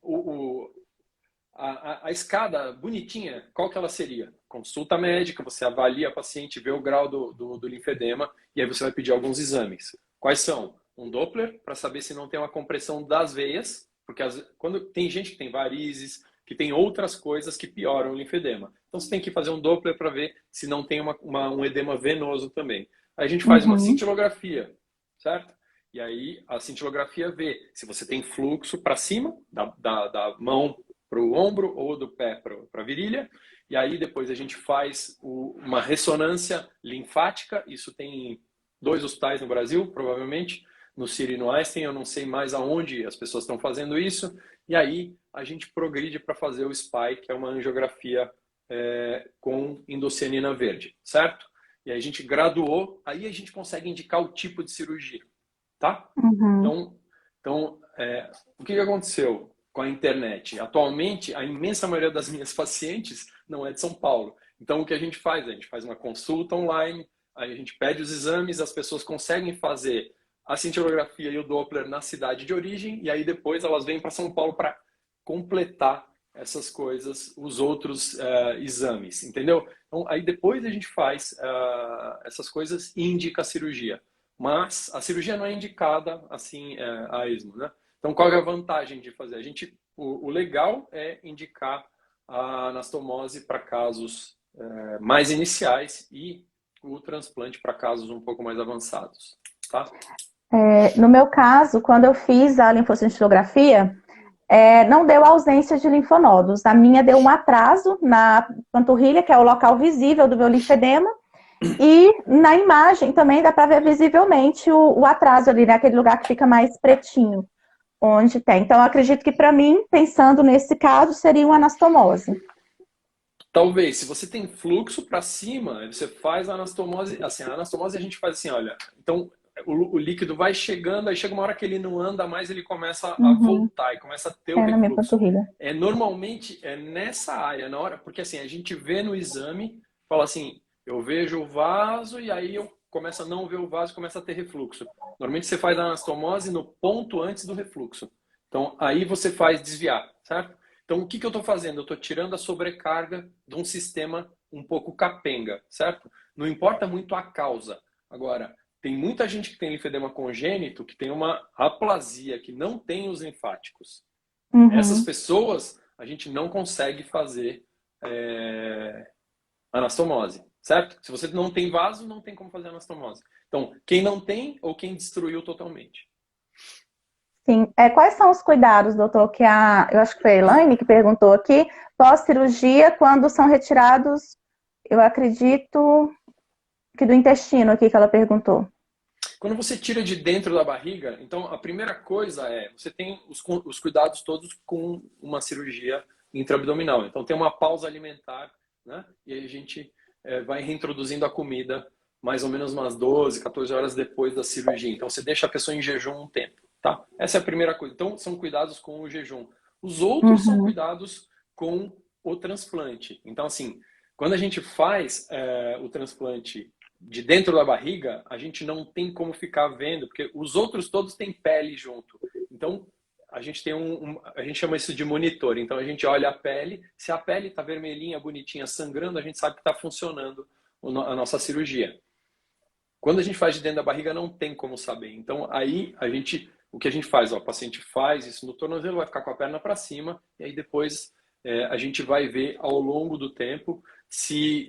a escada bonitinha, qual que ela seria? Consulta médica, você avalia a paciente, vê o grau do linfedema e aí você vai pedir alguns exames. Quais são? Um Doppler, para saber se não tem uma compressão das veias, porque quando tem gente que tem varizes, que tem outras coisas que pioram o linfedema. Então você tem que fazer um Doppler para ver se não tem um edema venoso também. Aí a gente faz uma Uhum. cintilografia, certo? E aí a cintilografia vê se você tem fluxo para cima, da mão para o ombro ou do pé para a virilha. E aí depois a gente faz uma ressonância linfática. Isso tem 2 hospitais no Brasil, provavelmente, no Ciro e no Einstein, eu não sei mais aonde as pessoas estão fazendo isso, e aí a gente progride para fazer o SPY, que é uma angiografia com indocianina verde, certo? E aí a gente graduou, aí a gente consegue indicar o tipo de cirurgia, tá? Uhum. Então, o que aconteceu com a internet? Atualmente, a imensa maioria das minhas pacientes não é de São Paulo. Então, o que a gente faz? A gente faz uma consulta online, aí a gente pede os exames, as pessoas conseguem fazer a cintilografia e o Doppler na cidade de origem, e aí depois elas vêm para São Paulo para completar essas coisas, os outros exames, entendeu? Então, aí depois a gente faz essas coisas e indica a cirurgia. Mas a cirurgia não é indicada assim a esmo, né? Então, qual é a vantagem de fazer? O legal é indicar a anastomose para casos mais iniciais e o transplante para casos um pouco mais avançados, tá? No meu caso, quando eu fiz a linfocintilografia, não deu ausência de linfonodos. A minha deu um atraso na panturrilha, que é o local visível do meu linfedema, e na imagem também dá para ver visivelmente o atraso ali, naquele lugar que fica mais pretinho, onde tem. Então, eu acredito que para mim, pensando nesse caso, seria uma anastomose. Talvez, se você tem fluxo para cima, você faz a anastomose. Assim, a anastomose a gente faz assim, olha. Então, o líquido vai chegando, aí chega uma hora que ele não anda mais, ele começa a Uhum. voltar e começa a ter o Na minha refluxo. panturrilha. Normalmente é nessa área, na hora, porque assim, a gente vê no exame, fala assim, eu vejo o vaso e aí eu começo a não ver o vaso e começa a ter refluxo. Normalmente você faz a anastomose no ponto antes do refluxo. Então, aí você faz desviar, certo? Então, o que eu estou fazendo? Eu estou tirando a sobrecarga de um sistema um pouco capenga, certo? Não importa muito a causa. Agora, tem muita gente que tem linfedema congênito que tem uma aplasia, que não tem os linfáticos. Essas Uhum. pessoas, a gente não consegue fazer anastomose, certo? Se você não tem vaso, não tem como fazer anastomose. Então, quem não tem ou quem destruiu totalmente. Sim. Quais são os cuidados, doutor, eu acho que foi a Elaine que perguntou aqui, pós-cirurgia, quando são retirados, eu acredito que do intestino aqui que ela perguntou. Quando você tira de dentro da barriga, então a primeira coisa você tem os cuidados todos com uma cirurgia intraabdominal. Então tem uma pausa alimentar, né? E aí a gente vai reintroduzindo a comida mais ou menos umas 12, 14 horas depois da cirurgia. Então você deixa a pessoa em jejum um tempo, tá? Essa é a primeira coisa. Então são cuidados com o jejum. Os outros são Uhum. cuidados com o transplante. Então assim, quando a gente faz o transplante de dentro da barriga, a gente não tem como ficar vendo, porque os outros todos têm pele junto. Então, a gente tem a gente chama isso de monitor. Então, a gente olha a pele, se a pele está vermelhinha, bonitinha, sangrando, a gente sabe que está funcionando a nossa cirurgia. Quando a gente faz de dentro da barriga, não tem como saber. Então, aí o que a gente faz? O paciente faz isso no tornozelo, vai ficar com a perna para cima, e aí depois a gente vai ver ao longo do tempo se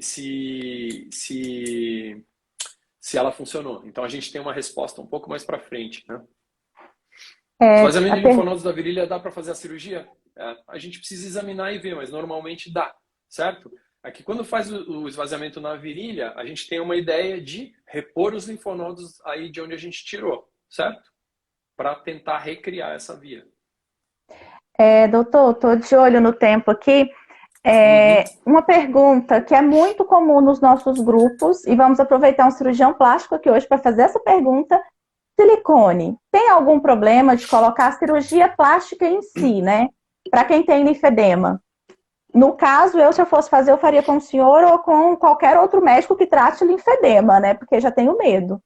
ela funcionou. Então a gente tem uma resposta um pouco mais para frente, né? Esvaziamento A de linfonodos da virilha dá para fazer a cirurgia? A gente precisa examinar e ver, mas normalmente dá, certo? Aqui quando faz o esvaziamento na virilha, a gente tem uma ideia de repor os linfonodos aí de onde a gente tirou, certo? Para tentar recriar essa via. Doutor, estou de olho no tempo aqui. Uhum. Uma pergunta que é muito comum nos nossos grupos, e vamos aproveitar um cirurgião plástico aqui hoje para fazer essa pergunta. Silicone, tem algum problema de colocar a cirurgia plástica em si, né? Para quem tem linfedema. No caso, se eu fosse fazer, eu faria com o senhor ou com qualquer outro médico que trate linfedema, né? Porque já tenho medo.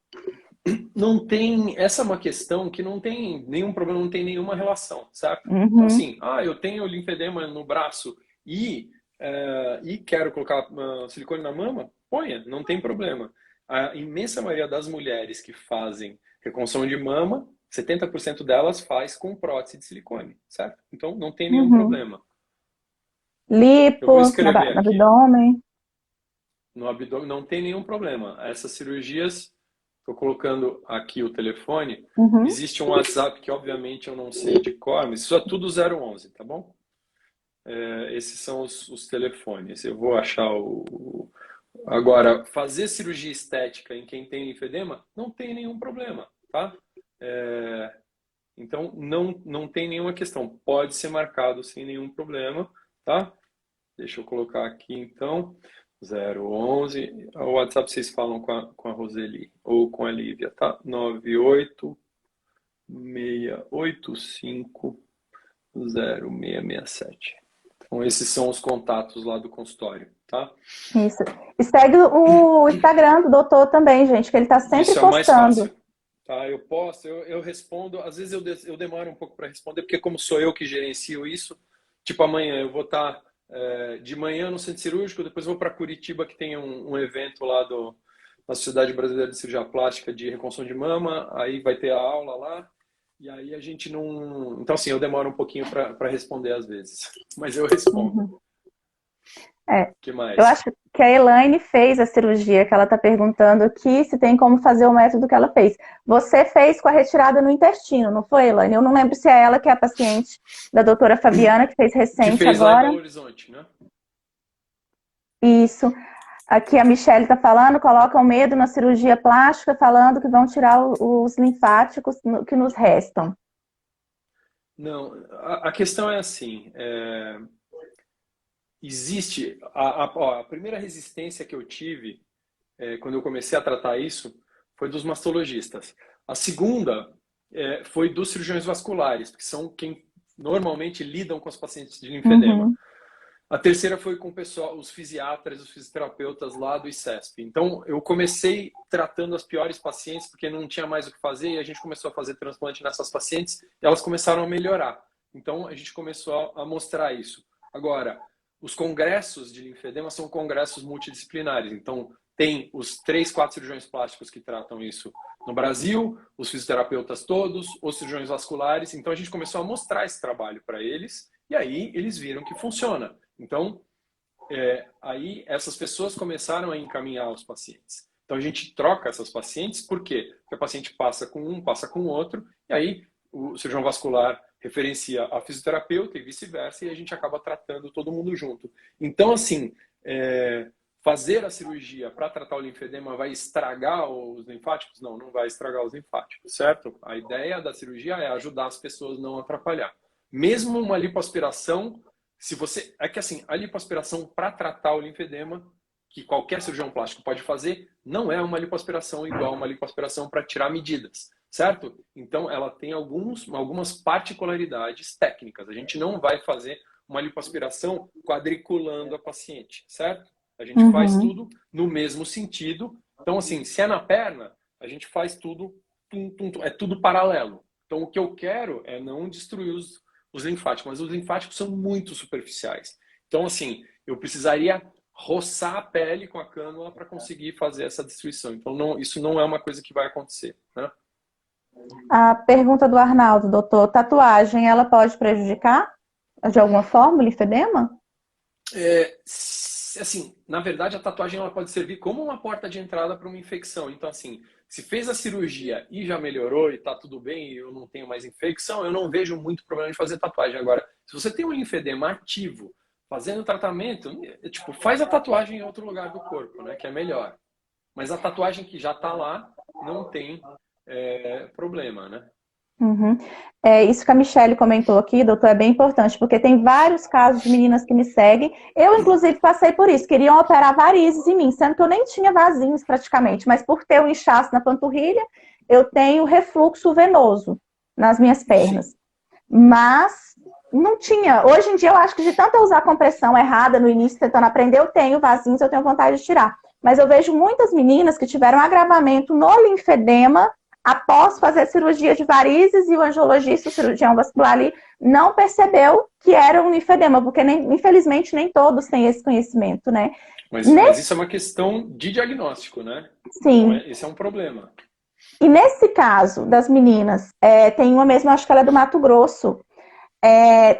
Não tem, essa é uma questão que não tem nenhum problema, não tem nenhuma relação, certo? Então, Uhum. assim, eu tenho linfedema no braço e quero colocar silicone na mama, ponha, não tem problema. A imensa maioria das mulheres que fazem reconstrução de mama, 70% delas faz com prótese de silicone, certo? Então, não tem nenhum Uhum. problema. Eu vou Lipo, escrever no aqui. abdômen. No abdômen não tem nenhum problema. Essas cirurgias, estou colocando aqui o telefone. Uhum. Existe um WhatsApp que, obviamente, eu não sei de cor, mas isso é tudo 011, tá bom? Esses são os telefones. Eu vou achar o. Agora, fazer cirurgia estética em quem tem linfedema não tem nenhum problema, tá? Então, não tem nenhuma questão. Pode ser marcado sem nenhum problema, tá? Deixa eu colocar aqui, então, 011. O WhatsApp vocês falam com a Roseli ou com a Lívia, tá? 986850667. Então, esses são os contatos lá do consultório, tá? Isso. E segue o Instagram do doutor também, gente, que ele tá sempre Isso é o mais postando. fácil. Tá, eu posto, eu respondo. Às vezes eu demoro um pouco para responder, porque como sou eu que gerencio isso, tipo amanhã eu vou estar de manhã no centro cirúrgico, depois vou para Curitiba, que tem um evento lá da Sociedade Brasileira de Cirurgia Plástica de Reconstrução de Mama, aí vai ter a aula lá, e aí a gente não. Então, assim, eu demoro um pouquinho para responder às vezes, mas eu respondo. Uhum. É. Que Eu mais? acho que a Elaine fez a cirurgia, que ela está perguntando aqui se tem como fazer o método que ela fez. Você fez com a retirada no intestino, não foi, Elaine? Eu não lembro se é ela que é a paciente da doutora Fabiana, que fez Que recente fez lá em agora. Belo Horizonte, né? Isso. Aqui a Michelle está falando, colocam medo na cirurgia plástica, falando que vão tirar os linfáticos que nos restam. Não, a questão é assim, existe a primeira resistência que eu tive quando eu comecei a tratar isso foi dos mastologistas. A segunda foi dos cirurgiões vasculares, que são quem normalmente lidam com os pacientes de linfedema. Uhum. A terceira foi com o pessoal, os fisiatras, os fisioterapeutas lá do ICESP. Então, eu comecei tratando as piores pacientes, porque não tinha mais o que fazer, e a gente começou a fazer transplante nessas pacientes, e elas começaram a melhorar. Então, a gente começou a mostrar isso. Agora, os congressos de linfedema são congressos multidisciplinares. Então, tem os 3, 4 cirurgiões plásticos que tratam isso no Brasil, os fisioterapeutas todos, os cirurgiões vasculares. Então, a gente começou a mostrar esse trabalho para eles, e aí eles viram que funciona. Então, aí essas pessoas começaram a encaminhar os pacientes. Então, a gente troca essas pacientes, por quê? Porque a paciente passa com um, passa com o outro, e aí o cirurgião vascular referencia a fisioterapeuta e vice-versa, e a gente acaba tratando todo mundo junto. Então, assim, fazer a cirurgia para tratar o linfedema vai estragar os linfáticos? Não, não vai estragar os linfáticos, certo? A ideia da cirurgia é ajudar as pessoas a não atrapalhar. Mesmo uma lipoaspiração, se você. É que assim, a lipoaspiração para tratar o linfedema, que qualquer cirurgião plástico pode fazer, não é uma lipoaspiração igual a uma lipoaspiração para tirar medidas, certo? Então, ela tem algumas particularidades técnicas. A gente não vai fazer uma lipoaspiração quadriculando a paciente, certo? A gente faz Uhum. tudo no mesmo sentido. Então, assim, se é na perna, a gente faz tudo, é tudo paralelo. Então, o que eu quero é não destruir os linfáticos, mas os linfáticos são muito superficiais. Então, assim, eu precisaria roçar a pele com a cânula para conseguir fazer essa destruição. Então, isso não é uma coisa que vai acontecer, né? A pergunta do Arnaldo, doutor, tatuagem, ela pode prejudicar de alguma forma o linfedema? Assim, na verdade, a tatuagem ela pode servir como uma porta de entrada para uma infecção. Então, assim, se fez a cirurgia e já melhorou e está tudo bem e eu não tenho mais infecção, eu não vejo muito problema de fazer tatuagem. Agora, se você tem um linfedema ativo, fazendo tratamento, tipo, faz a tatuagem em outro lugar do corpo, né, que é melhor. Mas a tatuagem que já está lá não tem problema, né? Uhum. Isso que a Michelle comentou aqui, doutor, é bem importante, porque tem vários casos de meninas que me seguem. Eu, inclusive, passei por isso. Queriam operar varizes em mim, sendo que eu nem tinha vasinhos praticamente, mas por ter um inchaço na panturrilha, eu tenho refluxo venoso nas minhas pernas. Sim. Mas não tinha. Hoje em dia, eu acho que de tanto eu usar compressão errada no início, tentando aprender, eu tenho vasinhos, eu tenho vontade de tirar. Mas eu vejo muitas meninas que tiveram agravamento no linfedema após fazer cirurgia de varizes e o angiologista, o cirurgião vascular ali, não percebeu que era um linfedema, porque infelizmente nem todos têm esse conhecimento, né? Mas isso é uma questão de diagnóstico, né? Então, Sim. esse é um problema. E nesse caso das meninas, tem uma mesmo, acho que ela é do Mato Grosso,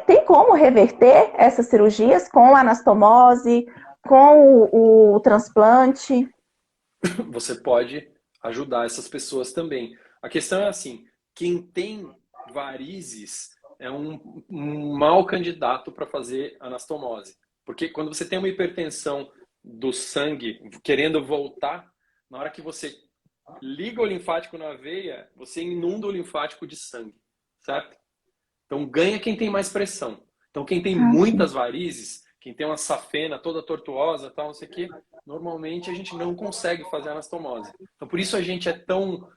tem como reverter essas cirurgias com anastomose, com o transplante? Você pode ajudar essas pessoas também. A questão é assim, quem tem varizes é um mau candidato para fazer anastomose. Porque quando você tem uma hipertensão do sangue querendo voltar, na hora que você liga o linfático na veia, você inunda o linfático de sangue, certo? Então ganha quem tem mais pressão. Então quem tem Ah, sim. muitas varizes, quem tem uma safena toda tortuosa, tal, não sei o quê, normalmente a gente não consegue fazer anastomose. Então por isso a gente é tão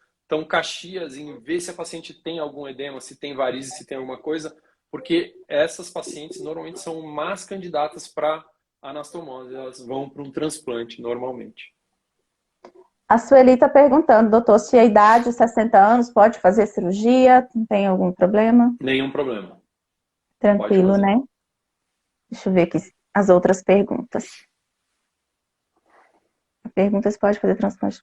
caxias em ver se a paciente tem algum edema, se tem varizes, se tem alguma coisa, porque essas pacientes normalmente são más candidatas para anastomose, elas vão para um transplante normalmente. A Sueli está perguntando, doutor, se a idade 60 anos pode fazer cirurgia? Não tem algum problema? Nenhum problema. Pode Tranquilo, fazer. né? Deixa eu ver aqui as outras perguntas. Pergunta se pode fazer transplante.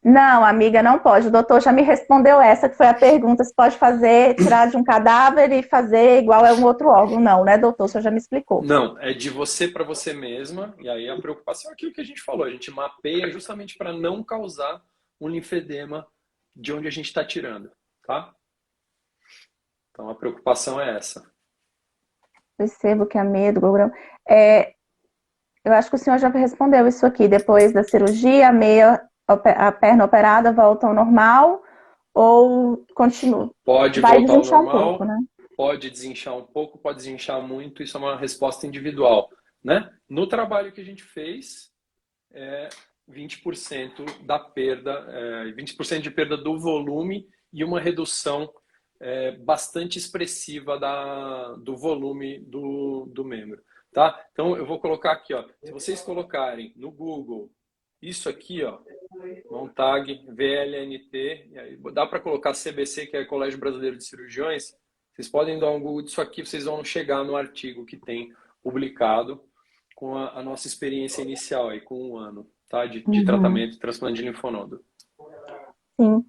Não, amiga, não pode. O doutor já me respondeu essa, que foi a pergunta se pode fazer, tirar de um cadáver e fazer igual é um outro órgão. Não, né, doutor? O senhor já me explicou. Não, é de você para você mesma, e aí a preocupação é aquilo que a gente falou, a gente mapeia justamente para não causar um linfedema de onde a gente está tirando, tá? Então a preocupação é essa. Percebo que há medo, Gogrão. É, eu acho que o senhor já respondeu isso aqui. Depois da cirurgia, a perna operada volta ao normal ou continua? Pode Vai voltar ao desinchar um pouco, normal, né? pode desinchar um pouco, pode desinchar muito, isso é uma resposta individual, né? No trabalho que a gente fez, é 20% da perda, 20% de perda do volume e uma redução bastante expressiva do volume do membro, tá? Então eu vou colocar aqui, ó, se vocês colocarem no Google isso aqui, ó, Montag VLNT, e aí dá para colocar CBC, que é Colégio Brasileiro de Cirurgiões, vocês podem dar um Google disso aqui, vocês vão chegar no artigo que tem publicado com a nossa experiência inicial aí, com um ano, tá? De Uhum. tratamento de transplante de linfonodo. Sim.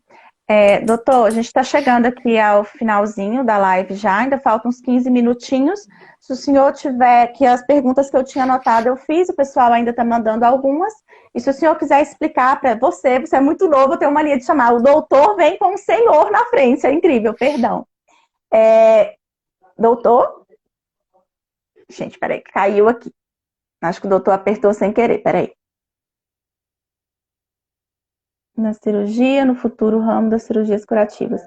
Doutor, a gente está chegando aqui ao finalzinho da live já, ainda faltam uns 15 minutinhos. Se o senhor tiver, que as perguntas que eu tinha anotado eu fiz, o pessoal ainda está mandando algumas. E se o senhor quiser explicar para você, você é muito novo, eu tenho uma mania de chamar. O doutor vem com o senhor na frente, é incrível, perdão. Doutor? Gente, peraí, caiu aqui. Acho que o doutor apertou sem querer, peraí. Na cirurgia, no futuro ramo das cirurgias curativas.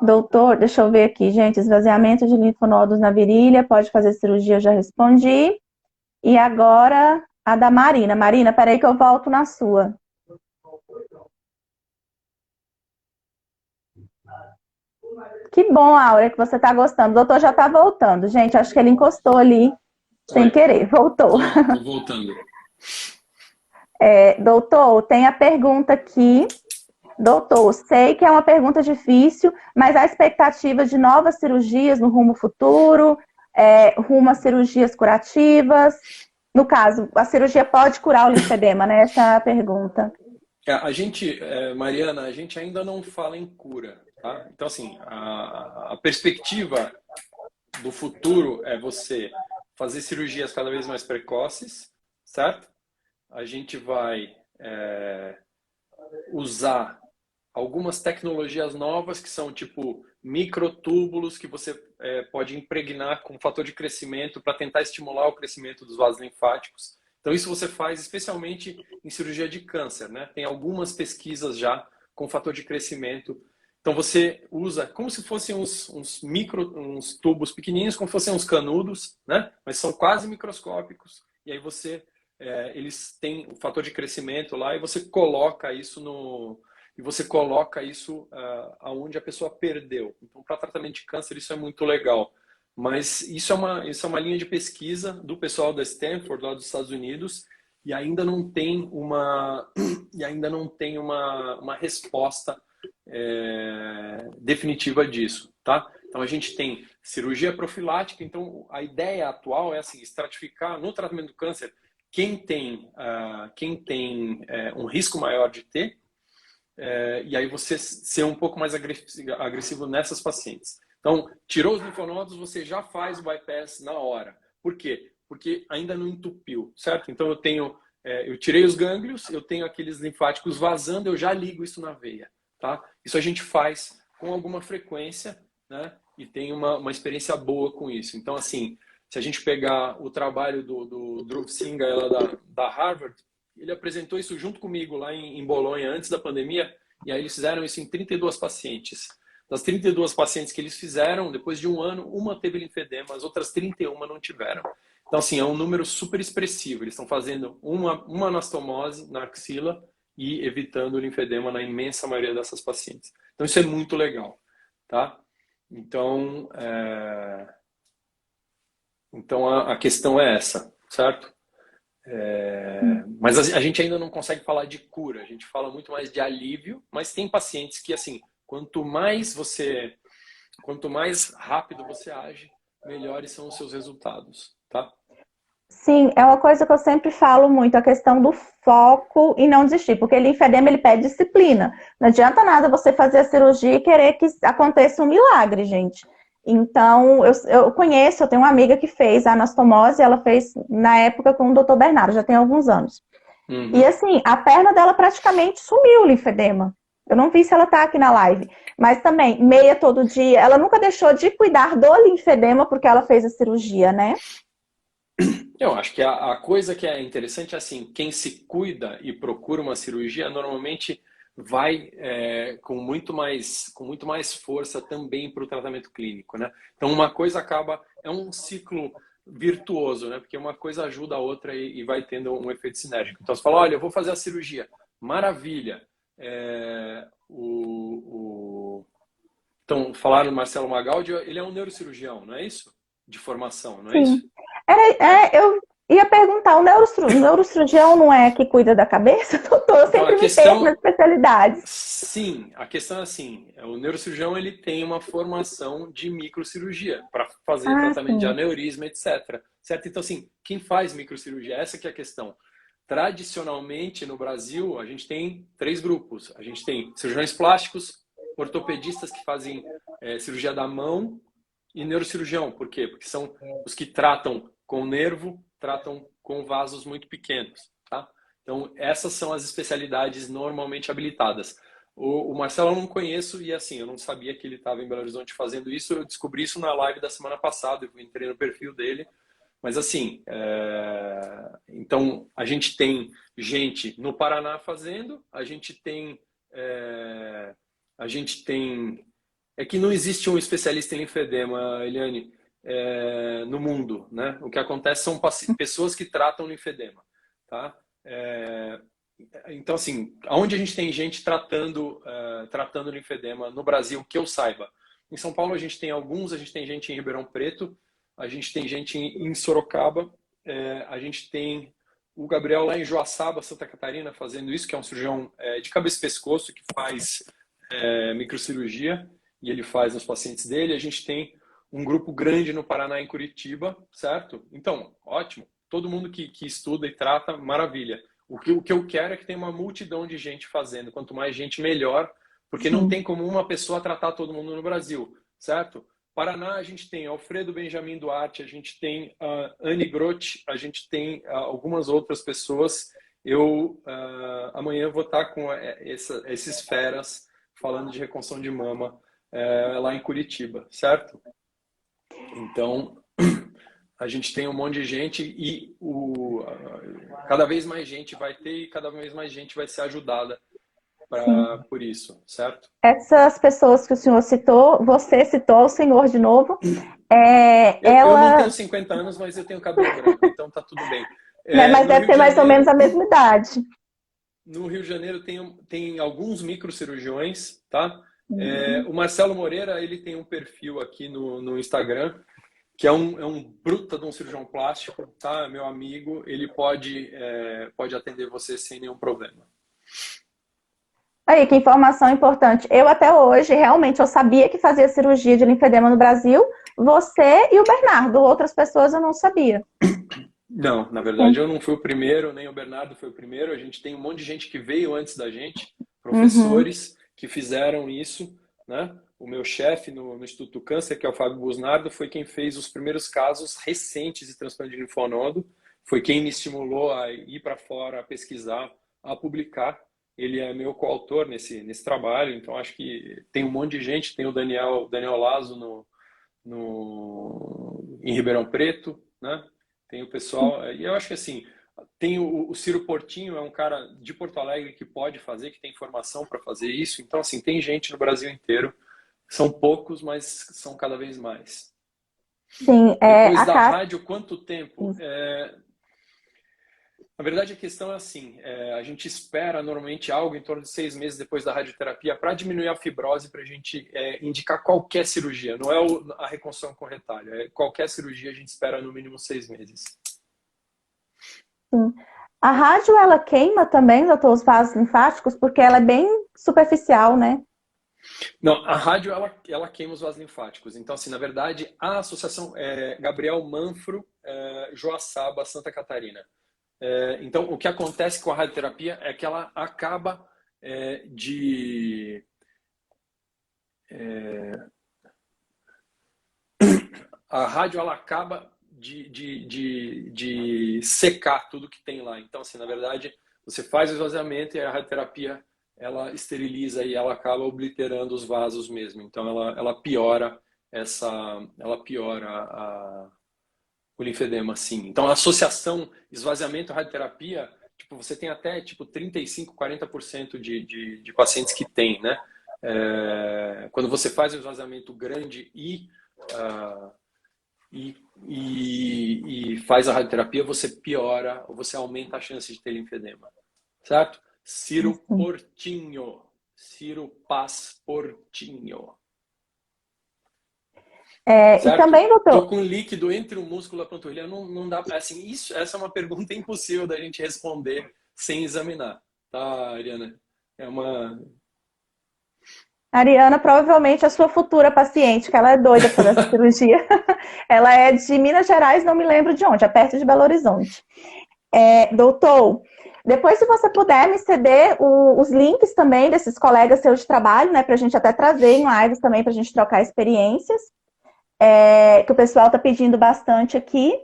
Doutor, deixa eu ver aqui, gente. Esvaziamento de linfonodos na virilha, pode fazer cirurgia, eu já respondi. E agora a da Marina. Marina, peraí que eu volto na sua. Que bom, Áurea, que você tá gostando. O doutor já tá voltando. Gente, acho que ele encostou ali sem Oi, querer. Voltou. tô voltando. Doutor, tem a pergunta aqui. Doutor, sei que é uma pergunta difícil, mas há expectativa de novas cirurgias no rumo futuro, rumo a cirurgias curativas. No caso, a cirurgia pode curar o linfedema, né? Essa é a pergunta. A gente, Mariana, a gente ainda não fala em cura, tá? Então, assim, a perspectiva do futuro é você fazer cirurgias cada vez mais precoces, certo? A gente vai usar algumas tecnologias novas que são tipo microtúbulos que você pode impregnar com fator de crescimento para tentar estimular o crescimento dos vasos linfáticos. Então isso você faz especialmente em cirurgia de câncer, né? Tem algumas pesquisas já com fator de crescimento. Então você usa como se fossem uns tubos pequenininhos, como se fossem uns canudos, né? Mas são quase microscópicos. E aí eles têm o fator de crescimento lá e você coloca isso aonde a pessoa perdeu. Então, para tratamento de câncer, isso é muito legal. Mas isso é uma linha de pesquisa do pessoal da Stanford, lá dos Estados Unidos, e ainda não tem uma resposta definitiva disso, tá? Então, a gente tem cirurgia profilática. Então, a ideia atual é assim, estratificar no tratamento do câncer quem tem um risco maior de ter, e aí você ser um pouco mais agressivo nessas pacientes. Então, tirou os linfonodos, você já faz o bypass na hora. Por quê? Porque ainda não entupiu, certo? Então eu tirei os gânglios, eu tenho aqueles linfáticos vazando, eu já ligo isso na veia, tá? Isso a gente faz com alguma frequência, né? E tem uma experiência boa com isso. Então, assim, se a gente pegar o trabalho do Dhruv Singh, da Harvard, ele apresentou isso junto comigo lá em Bolonha, antes da pandemia, E aí eles fizeram isso em 32 pacientes. Das 32 pacientes que eles fizeram, depois de um ano, uma teve linfedema, as outras 31 não tiveram. Então, assim, é um número super expressivo. Eles estão fazendo uma anastomose na axila e evitando o linfedema na imensa maioria dessas pacientes. Então, isso é muito legal, tá? Então, a questão é essa, certo? Mas a gente ainda não consegue falar de cura, a gente fala muito mais de alívio, mas tem pacientes que, assim, quanto mais rápido você age, melhores são os seus resultados, tá? Sim, é uma coisa que eu sempre falo muito, a questão do foco e não desistir, porque linfedema ele pede disciplina. Não adianta nada você fazer a cirurgia e querer que aconteça um milagre, gente. Então, eu conheço, eu tenho uma amiga que fez a anastomose, ela fez na época com o Dr. Bernardo, já tem alguns anos. E assim, a perna dela praticamente sumiu o linfedema. Eu não vi se ela tá aqui na live. Mas também, meia todo dia, ela nunca deixou de cuidar do linfedema porque ela fez a cirurgia, né? Eu acho que a coisa que é interessante é assim, quem se cuida e procura uma cirurgia normalmente vai com muito mais força também para o tratamento clínico, né? Então uma coisa é um ciclo virtuoso, né? Porque uma coisa ajuda a outra e vai tendo um efeito sinérgico. Então você fala, olha, eu vou fazer a cirurgia, maravilha. Então falaram do Marcelo Magaldi, ele é um neurocirurgião, não é isso? De formação, não é Sim. isso? Eu ia perguntar, o neurocirurgião não é que cuida da cabeça? Doutor, eu Então a sempre me perco nas questão, especialidades. sim, a questão é assim, o neurocirurgião ele tem uma formação de microcirurgia para fazer Ah, tratamento de sim. aneurisma, etc. Certo? Então assim, quem faz microcirurgia? Essa que é a questão. Tradicionalmente no Brasil a gente tem três grupos. A gente tem cirurgiões plásticos, ortopedistas que fazem cirurgia da mão e neurocirurgião. Por quê? Porque são os que tratam com nervo, tratam com vasos muito pequenos, tá? Então, essas são as especialidades normalmente habilitadas. O Marcelo eu não conheço e, assim, eu não sabia que ele estava em Belo Horizonte fazendo isso. Eu descobri isso na live da semana passada. Eu entrei no perfil dele. Mas, assim, então, a gente tem gente no Paraná fazendo, a gente tem... É que não existe um especialista em linfedema, Eliane, no mundo, né? O que acontece são pessoas que tratam linfedema, tá? Então, assim, aonde a gente tem gente tratando linfedema no Brasil, que eu saiba. Em São Paulo a gente tem alguns, a gente tem gente em Ribeirão Preto, a gente tem gente em Sorocaba, a gente tem o Gabriel lá em Joaçaba, Santa Catarina, fazendo isso, que é um cirurgião de cabeça e pescoço que faz microcirurgia e ele faz nos pacientes dele. A gente tem um grupo grande no Paraná, em Curitiba, certo? Então, ótimo. Todo mundo que estuda e trata, maravilha. O que eu quero é que tenha uma multidão de gente fazendo. Quanto mais gente, melhor, porque não Sim. tem como uma pessoa tratar todo mundo no Brasil, certo? Paraná, a gente tem Alfredo Benjamin Duarte, a gente tem Anne Groth, a gente tem algumas outras pessoas. Eu amanhã vou estar com esses feras falando de reconstrução de mama lá em Curitiba, certo? Então, a gente tem um monte de gente e cada vez mais gente vai ter e cada vez mais gente vai ser ajudada Sim. por isso, certo? Essas pessoas que o senhor citou, você citou o senhor de novo, Eu não ela, tenho 50 anos, mas eu tenho cabelo branco, então tá tudo bem. né, mas No deve Rio de ter mais ou menos a Janeiro, mesma idade. no Rio de Janeiro tem alguns microcirurgiões, tá? O Marcelo Moreira, ele tem um perfil aqui no Instagram, que é um bruta de um cirurgião plástico, tá? Meu amigo, ele pode atender você sem nenhum problema. Aí, que informação importante. Eu até hoje, realmente, eu sabia que fazia cirurgia de linfedema no Brasil, você e o Bernardo. Outras pessoas eu não sabia. Não, na verdade eu não fui o primeiro, nem o Bernardo foi o primeiro. A gente tem um monte de gente que veio antes da gente, Uhum. professores que fizeram isso, né? O meu chefe no Instituto do Câncer, que é o Fábio Busnardo, foi quem fez os primeiros casos recentes de transplante de linfonodo, foi quem me estimulou a ir para fora, a pesquisar, a publicar. Ele é meu coautor nesse trabalho, então acho que tem um monte de gente, tem o Daniel Lazo em Ribeirão Preto, né? Tem o pessoal, e eu acho que assim, Tem o Ciro Portinho, é um cara de Porto Alegre que pode fazer, que tem formação para fazer isso. Então, assim, tem gente no Brasil inteiro. São poucos, mas são cada vez mais. Sim, Depois a da Cássia. rádio, quanto tempo? Na verdade, a questão é assim: a gente espera normalmente algo em torno de 6 meses depois da radioterapia para diminuir a fibrose, para a gente indicar qualquer cirurgia. Não é a reconstrução com retalho, é qualquer cirurgia a gente espera no mínimo 6 meses. Sim. A rádio, ela queima também, doutor, os vasos linfáticos, porque ela é bem superficial, né? Não, a rádio ela queima os vasos linfáticos. Então, assim, na verdade, a associação é Gabriel Manfro, Joaçaba, Santa Catarina. Então, o que acontece com a radioterapia é que ela acaba de. A rádio ela acaba de secar tudo que tem lá. Então, assim, na verdade, você faz o esvaziamento e a radioterapia ela esteriliza e ela acaba obliterando os vasos mesmo. Então, ela piora o linfedema, sim. Então, a associação esvaziamento-radioterapia, tipo, você tem até tipo 35, 40% de pacientes que tem, né? Quando você faz o esvaziamento grande uh, e faz a radioterapia, você piora, ou você aumenta a chance de ter linfedema, certo? Ciro Sim. Portinho. Ciro Paz Portinho. E Certo? também, Tô doutor, com líquido entre o músculo e a panturrilha, não dá, assim, essa é uma pergunta impossível da gente responder sem examinar, tá, Ariana? É uma a Ariana provavelmente é a sua futura paciente, que ela é doida para fazer essa cirurgia. Ela é de Minas Gerais, não me lembro de onde, é perto de Belo Horizonte. Doutor, depois se você puder me ceder os links também desses colegas seus de trabalho, né, para a gente até trazer em lives também, para a gente trocar experiências, que o pessoal está pedindo bastante aqui.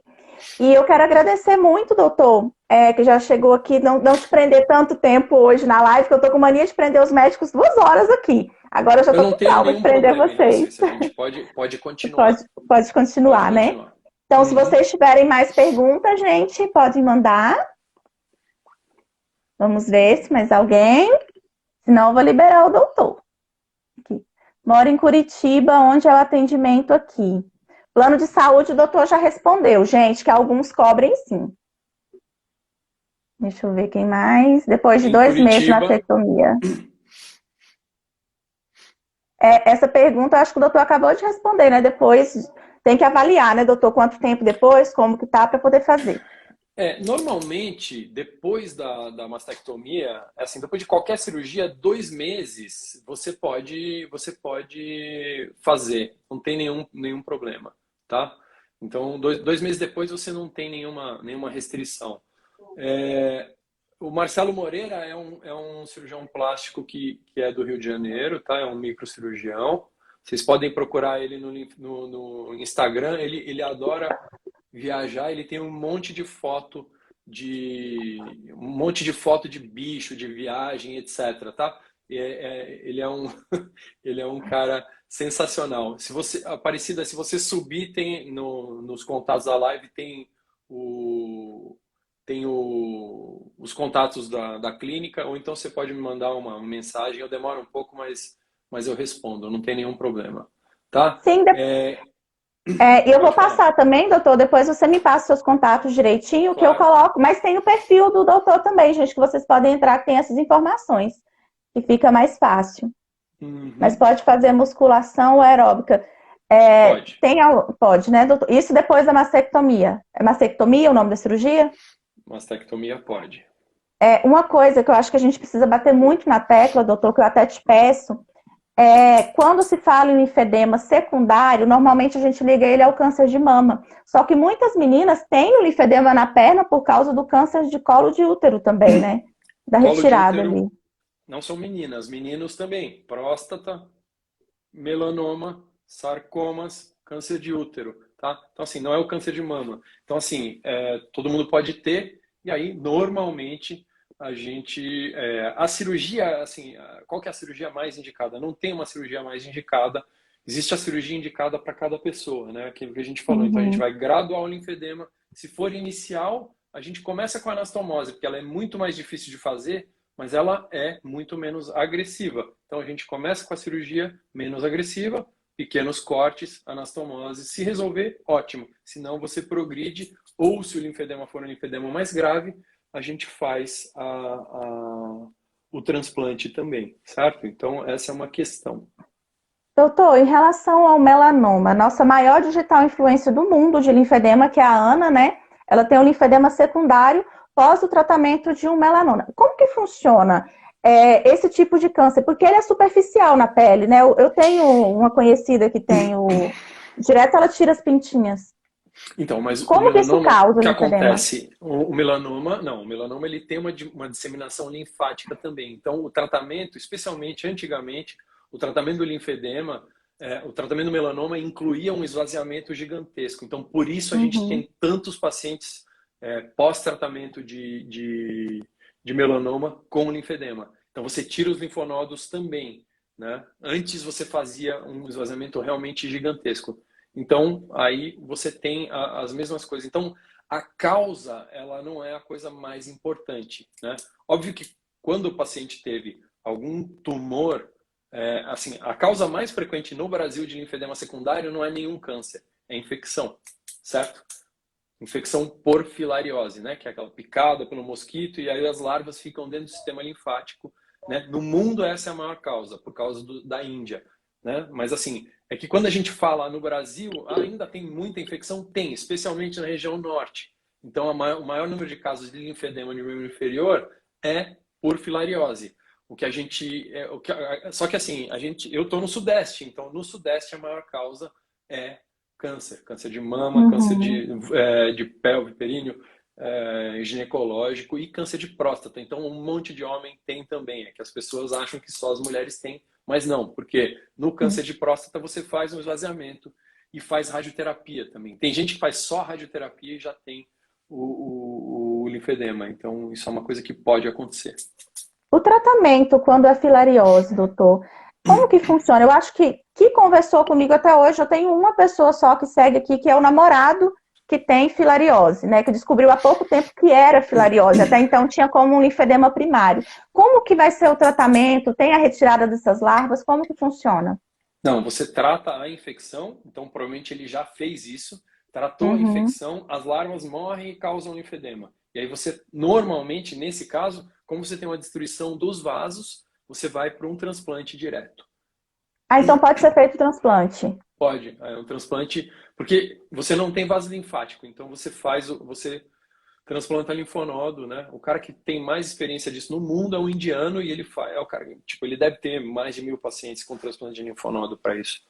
E eu quero agradecer muito, doutor, que já chegou aqui, não te prender tanto tempo hoje na live, que eu tô com mania de prender os médicos 2 horas aqui. Agora eu já eu tô não com tenho trauma de nenhum prender problema em vocês. relação a isso. A gente pode continuar. Pode Pode continuar, né? continuar. Então, se Uhum. vocês tiverem mais perguntas, gente, podem mandar. Vamos ver se mais alguém. Senão, eu vou liberar o doutor. Aqui. Moro em Curitiba, onde é o atendimento aqui. Plano de saúde, o doutor já respondeu, gente, que alguns cobrem sim. Deixa eu ver quem mais. Depois de Em 2 meses de Curitiba, mastectomia. Essa pergunta, eu acho que o doutor acabou de responder, né? Depois tem que avaliar, né, doutor? Quanto tempo depois, como que tá, para poder fazer. normalmente, depois da mastectomia, assim, depois de qualquer cirurgia, 2 meses você pode fazer, não tem nenhum problema, tá? Então, dois meses depois você não tem nenhuma restrição. O Marcelo Moreira é um cirurgião plástico que é do Rio de Janeiro, tá? É um microcirurgião. Vocês podem procurar ele no Instagram, ele adora viajar, ele tem um monte de foto de bicho, de viagem, etc, tá? Ele é um cara sensacional. Se você, Aparecida, se você subir tem nos contatos da live o os contatos da clínica, ou então você pode me mandar uma mensagem, eu demoro um pouco, mas eu respondo, não tem nenhum problema, tá? Sim, e eu vou Pode falar. passar também, doutor. Depois você me passa seus contatos direitinho, que eu Claro. coloco. Mas tem o perfil do doutor também, gente, que vocês podem entrar, que tem essas informações, que fica mais fácil. Mas Uhum. pode fazer musculação aeróbica. Pode. Pode, né, doutor? Isso depois da mastectomia. É mastectomia o nome da cirurgia? Mastectomia pode. Uma coisa que eu acho que a gente precisa bater muito na tecla, doutor, que eu até te peço, quando se fala em linfedema secundário, normalmente a gente liga ele ao câncer de mama. Só que muitas meninas têm o linfedema na perna por causa do câncer de colo de útero também, né? Da Colo de retirada útero ali. não são meninas, meninos também. Próstata, melanoma, sarcomas, câncer de útero, tá? Então, assim, não é o câncer de mama. Então, assim, todo mundo pode ter, e aí, normalmente, a cirurgia, assim, qual que é a cirurgia mais indicada? Não tem uma cirurgia mais indicada, existe a cirurgia indicada para cada pessoa, né? Aquilo que a gente falou. Então, a gente Uhum. vai graduar o linfedema. Se for inicial, a gente começa com a anastomose, porque ela é muito mais difícil de fazer, mas ela é muito menos agressiva. Então a gente começa com a cirurgia menos agressiva, pequenos cortes, anastomose. Se resolver, ótimo. Se não, você progride, ou se o linfedema for um linfedema mais grave, a gente faz o transplante também, certo? Então essa é uma questão. Doutor, em relação ao melanoma, nossa maior digital influencer do mundo de linfedema, que é a Ana, né? Ela tem um linfedema secundário pós o tratamento de um melanoma. Como que funciona esse tipo de câncer? Porque ele é superficial na pele, né? Eu tenho uma conhecida que tem direto ela tira as pintinhas. Então, mas o Como que isso melanoma, o causa que linfedema? acontece? O melanoma, não, o melanoma ele tem uma disseminação linfática também. Então, o tratamento, especialmente antigamente, o tratamento do linfedema, o tratamento do melanoma incluía um esvaziamento gigantesco. Então, por isso a gente Uhum, tem tantos pacientes pós-tratamento de melanoma com linfedema. Então, você tira os linfonodos também, né? Antes você fazia um esvaziamento realmente gigantesco. Então, aí você tem as mesmas coisas. Então, a causa, ela não é a coisa mais importante, né? Óbvio que quando o paciente teve algum tumor, assim, a causa mais frequente no Brasil de linfedema secundário não é nenhum câncer, é infecção, certo? Infecção por filariose, né? Que é aquela picada pelo mosquito e aí as larvas ficam dentro do sistema linfático, né? No mundo essa é a maior causa, por causa da Índia, né? Mas assim, é que quando a gente fala no Brasil, ainda tem muita infecção? Tem, especialmente na região norte. Então, o maior número de casos de linfedema no membro inferior é por filariose. O que a gente, só que assim, eu estou no Sudeste, então no Sudeste a maior causa é câncer de mama, câncer uhum. de pelve, períneo, ginecológico e câncer de próstata. Então, um monte de homem tem também. É que as pessoas acham que só as mulheres têm, mas não, porque no câncer de próstata você faz um esvaziamento e faz radioterapia também. Tem gente que faz só radioterapia e já tem o linfedema. Então, isso é uma coisa que pode acontecer. O tratamento, quando é filariose, doutor, como que funciona? Eu acho que conversou comigo até hoje, eu tenho uma pessoa só que segue aqui, que é o namorado que tem filariose, né? Que descobriu há pouco tempo que era filariose. Até então tinha como um linfedema primário. Como que vai ser o tratamento? Tem a retirada dessas larvas? Como que funciona? Não, você trata a infecção, então provavelmente ele já fez isso, tratou a Uhum. infecção, as larvas morrem e causam linfedema. E aí você, normalmente, nesse caso, como você tem uma destruição dos vasos, você vai para um transplante direto. Ah, então pode ser feito o transplante. Pode, é um transplante, porque você não tem vaso linfático, então você transplanta linfonodo, né? O cara que tem mais experiência disso no mundo é um indiano e ele faz, é o cara, tipo, ele deve ter mais de 1.000 pacientes com transplante de linfonodo para isso.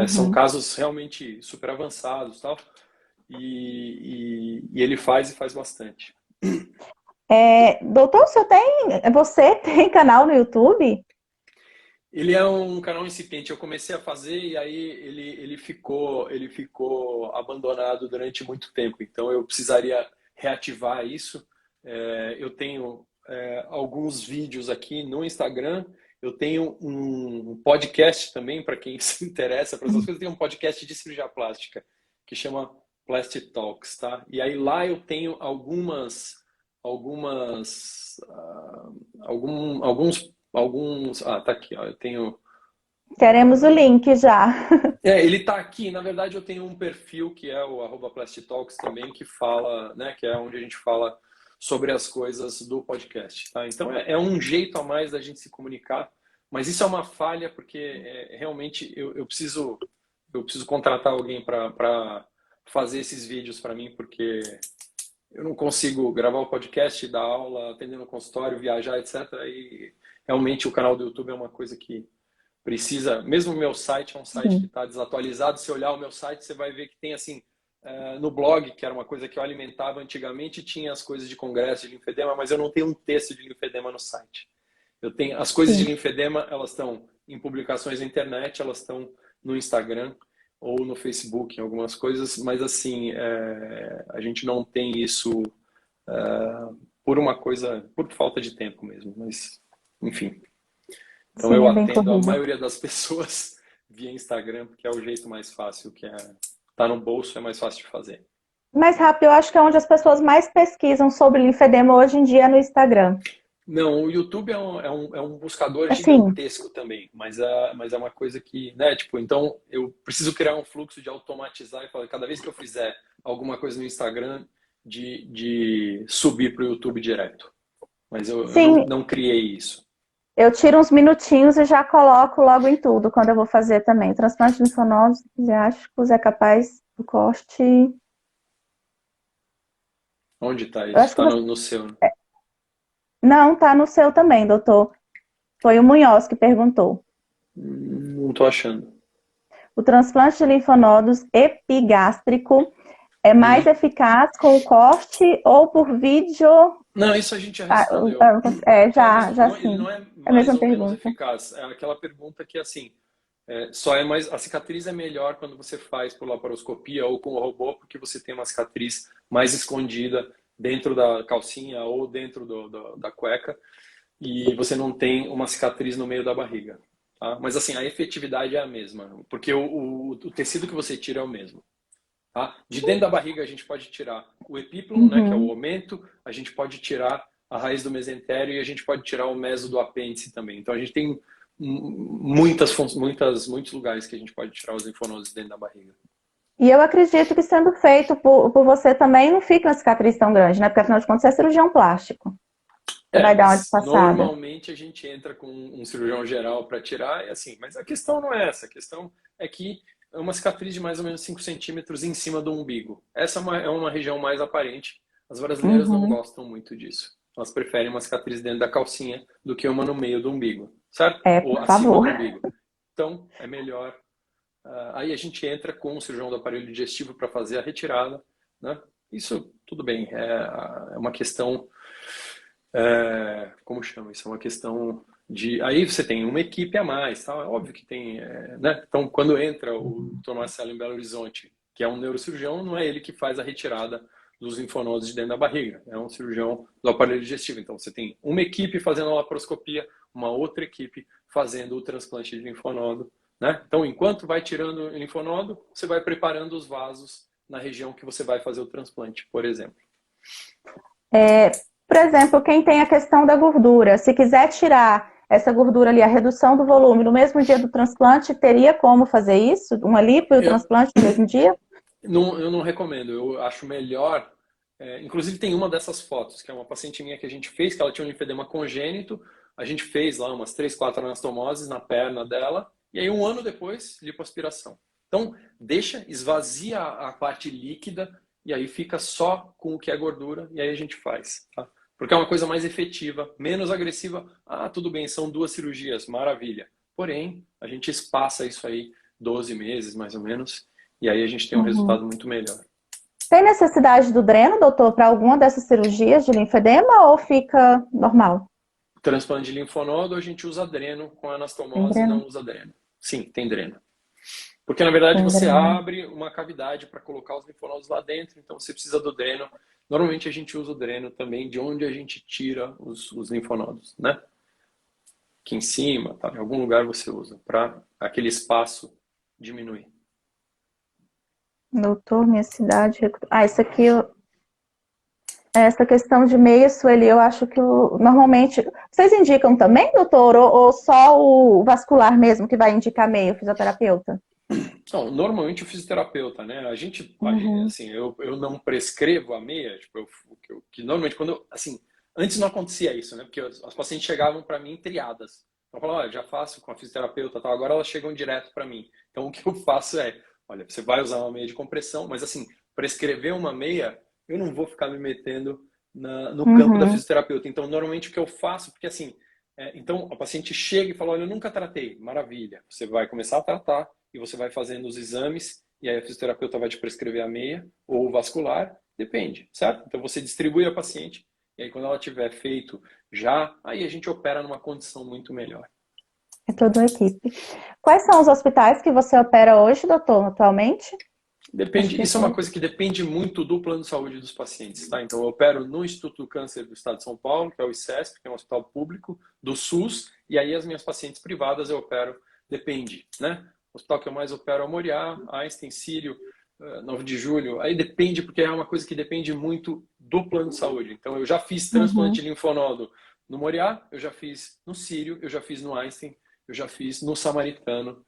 São Uhum. casos realmente super avançados, tal, e ele faz e faz bastante. Doutor, você tem canal no YouTube? Ele é um canal incipiente. Eu comecei a fazer e aí ele ficou abandonado durante muito tempo. Então eu precisaria reativar isso. Eu tenho alguns vídeos aqui no Instagram. Eu tenho um podcast também para quem se interessa por essas coisas. Eu tenho um podcast de cirurgia plástica que chama Plastic Talks, tá? E aí lá eu tenho algumas alguns. Ah, tá aqui, ó. Eu tenho. Queremos o link já. Ele tá aqui. Na verdade, eu tenho um perfil que é o @plastitalks também, que fala, né? Que é onde a gente fala sobre as coisas do podcast, tá? Então é um jeito a mais da gente se comunicar, mas isso é uma falha porque realmente eu preciso contratar alguém para fazer esses vídeos para mim, porque eu não consigo gravar o podcast, dar aula, atender no consultório, viajar, etc. E realmente o canal do YouTube é uma coisa que precisa. Mesmo o meu site é um site que Sim. está desatualizado. Se olhar o meu site, você vai ver que tem assim. No blog, que era uma coisa que eu alimentava antigamente, tinha as coisas de congresso de linfedema, mas eu não tenho um texto de linfedema no site. Eu tenho as coisas de Sim. linfedema, elas estão em publicações na internet, elas estão no Instagram ou no Facebook, em algumas coisas, mas assim, a gente não tem isso por falta de tempo mesmo, mas enfim. Então Sim, eu é bem atendo a corrido. maioria das pessoas via Instagram, porque é o jeito mais fácil, que tá no bolso, é mais fácil de fazer. Mais rápido, eu acho que é onde as pessoas mais pesquisam sobre linfedema hoje em dia é no Instagram. Não, o YouTube é um buscador Assim, gigantesco também, mas é uma coisa que, né, tipo, então eu preciso criar um fluxo de automatizar e falar, cada vez que eu fizer alguma coisa no Instagram, de subir para o YouTube direto. Mas eu sim, não criei isso. eu tiro uns minutinhos e já coloco logo em tudo quando eu vou fazer também. Transplante de linfonodos pediátricos é capaz do corte. Onde está Eu isso? acho que Está você... no seu, né? Não, tá no seu também, doutor. Foi o Munhoz que perguntou. Não estou achando. O transplante de linfonodos epigástrico é mais Uhum. eficaz com o corte ou por vídeo? Não, isso a gente já Ah, respondeu. É, É a já ele sim. não é É a mais mesma ou menos pergunta. eficaz. É aquela pergunta que, assim, só é mais. A cicatriz é melhor quando você faz por laparoscopia ou com o robô, porque você tem uma cicatriz mais escondida dentro da calcinha ou dentro da cueca e você não tem uma cicatriz no meio da barriga. Tá? Mas, assim, a efetividade é a mesma, porque o tecido que você tira é o mesmo. Tá? De dentro da barriga a gente pode tirar o epíplon, né, que é o Uhum. omento, a gente pode tirar a raiz do mesentério e a gente pode tirar o meso do apêndice também. Então a gente tem muitos lugares que a gente pode tirar os linfonodos dentro da barriga. E eu acredito que sendo feito por você também não fica uma cicatriz tão grande, né? Porque afinal de contas você é cirurgião plástico. Você vai dar uma Mas disfarçada. normalmente a gente entra com um cirurgião geral para tirar, e assim, mas a questão não é essa, a questão é que é uma cicatriz de mais ou menos 5 centímetros em cima do umbigo. Essa é uma região mais aparente. As brasileiras não Uhum. gostam muito disso. Elas preferem uma cicatriz dentro da calcinha do que uma no meio do umbigo, certo? É, Ou por acima favor. do umbigo. Então, é melhor. Aí a gente entra com o cirurgião do aparelho digestivo para fazer a retirada, né? Isso, tudo bem, é uma questão como chama? Isso é uma questão de. Aí você tem uma equipe a mais, tá? É óbvio que tem, né? Então, quando entra o Dr. Marcelo em Belo Horizonte, que é um neurocirurgião, não é ele que faz a retirada dos linfonodos de dentro da barriga, é um cirurgião do aparelho digestivo. Então, você tem uma equipe fazendo a laparoscopia, uma outra equipe fazendo o transplante de linfonodo, né? Então, enquanto vai tirando o linfonodo, você vai preparando os vasos na região que você vai fazer o transplante, por exemplo. Por exemplo, quem tem a questão da gordura, se quiser tirar essa gordura ali, a redução do volume no mesmo dia do transplante, teria como fazer isso? Uma lipo e o Eu, transplante no mesmo dia? Não, eu não recomendo, eu acho melhor. Inclusive, tem uma dessas fotos, que é uma paciente minha que a gente fez, que ela tinha um linfedema congênito. A gente fez lá umas 3, 4 anastomoses na perna dela, e aí um ano depois, lipoaspiração. Então, deixa, esvazia a parte líquida, e aí fica só com o que é gordura, e aí a gente faz. Tá? Porque é uma coisa mais efetiva, menos agressiva. Ah, tudo bem, são 2 cirurgias, maravilha. Porém, a gente espaça isso aí 12 meses, mais ou menos, e aí a gente tem um Uhum. resultado muito melhor. Tem necessidade do dreno, doutor, para alguma dessas cirurgias de linfedema ou fica normal? Transplante de linfonodo, a gente usa dreno, com Tem anastomose dreno? não usa dreno. Sim, tem dreno. Porque na verdade Tem você dreno. abre uma cavidade para colocar os linfonodos lá dentro, então você precisa do dreno. Normalmente a gente usa o dreno também de onde a gente tira os linfonodos, né? Aqui em cima, tá? Em algum lugar você usa, para aquele espaço diminuir. Doutor, minha cidade. Isso aqui, essa questão de meia, Sueli, eu acho que normalmente. Vocês indicam também, doutor, ou só o vascular mesmo que vai indicar meia, o fisioterapeuta? Não, normalmente o fisioterapeuta, né? Uhum. Assim, eu não prescrevo a meia, tipo, que normalmente quando assim, antes não acontecia isso, né? Porque as pacientes chegavam para mim triadas. Então, eu falava, olha, já faço com a fisioterapeuta, tal. Agora elas chegam direto para mim. Então, o que eu faço é, olha, você vai usar uma meia de compressão, mas assim, prescrever uma meia, eu não vou ficar me metendo no campo da Uhum. fisioterapeuta. Então, normalmente o que eu faço, porque assim, então a paciente chega e fala, olha, eu nunca tratei, maravilha. Você vai começar a tratar e você vai fazendo os exames, e aí a fisioterapeuta vai te prescrever a meia ou o vascular, depende, certo? Então você distribui a paciente, e aí quando ela tiver feito já, aí a gente opera numa condição muito melhor. É toda uma equipe. Quais são os hospitais que você opera hoje, doutor, atualmente? Depende, isso é uma coisa que depende muito do plano de saúde dos pacientes, tá? Então eu opero no Instituto do Câncer do Estado de São Paulo, que é o ICESP, que é um hospital público do SUS, e aí as minhas pacientes privadas eu opero, depende, né? O hospital que eu mais opero é o Moriá, Einstein, Sírio, 9 de julho, aí depende, porque é uma coisa que depende muito do plano de saúde. Então, eu já fiz Uhum. transplante de linfonodo no Moriá, eu já fiz no Sírio, eu já fiz no Einstein, eu já fiz no Samaritano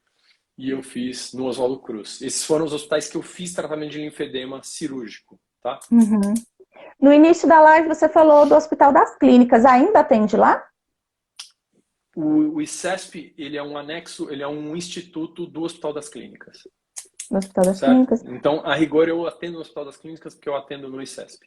e eu fiz no Oswaldo Cruz. Esses foram os hospitais que eu fiz tratamento de linfedema cirúrgico, tá? Uhum. No início da live você falou do Hospital das Clínicas, ainda atende lá? O ICESP, ele é um anexo, ele é um instituto do Hospital das Clínicas, No Hospital das certo? Clínicas? Então, a rigor, eu atendo no Hospital das Clínicas porque eu atendo no ICESP.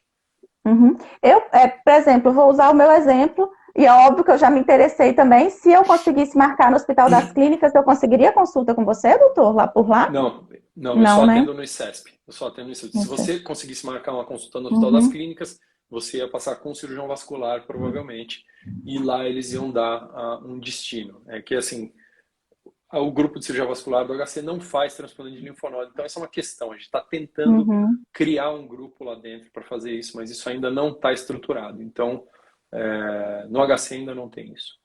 Uhum. Por exemplo, vou usar o meu exemplo, e é óbvio que eu já me interessei também. Se eu conseguisse marcar no Hospital das Clínicas, eu conseguiria consulta com você, doutor, lá por lá? Não, não, eu Não, só né? atendo no ICESP. Eu só atendo no ICESP. Não Se sei. você conseguisse marcar uma consulta no Hospital das Uhum. Clínicas, você ia passar com um cirurgião vascular, provavelmente, e lá eles iam dar um destino. É que, assim, o grupo de cirurgia vascular do HC não faz transplante de linfonodo. Então, essa é uma questão. A gente está tentando Uhum. criar um grupo lá dentro para fazer isso, mas isso ainda não está estruturado. Então, no HC ainda não tem isso.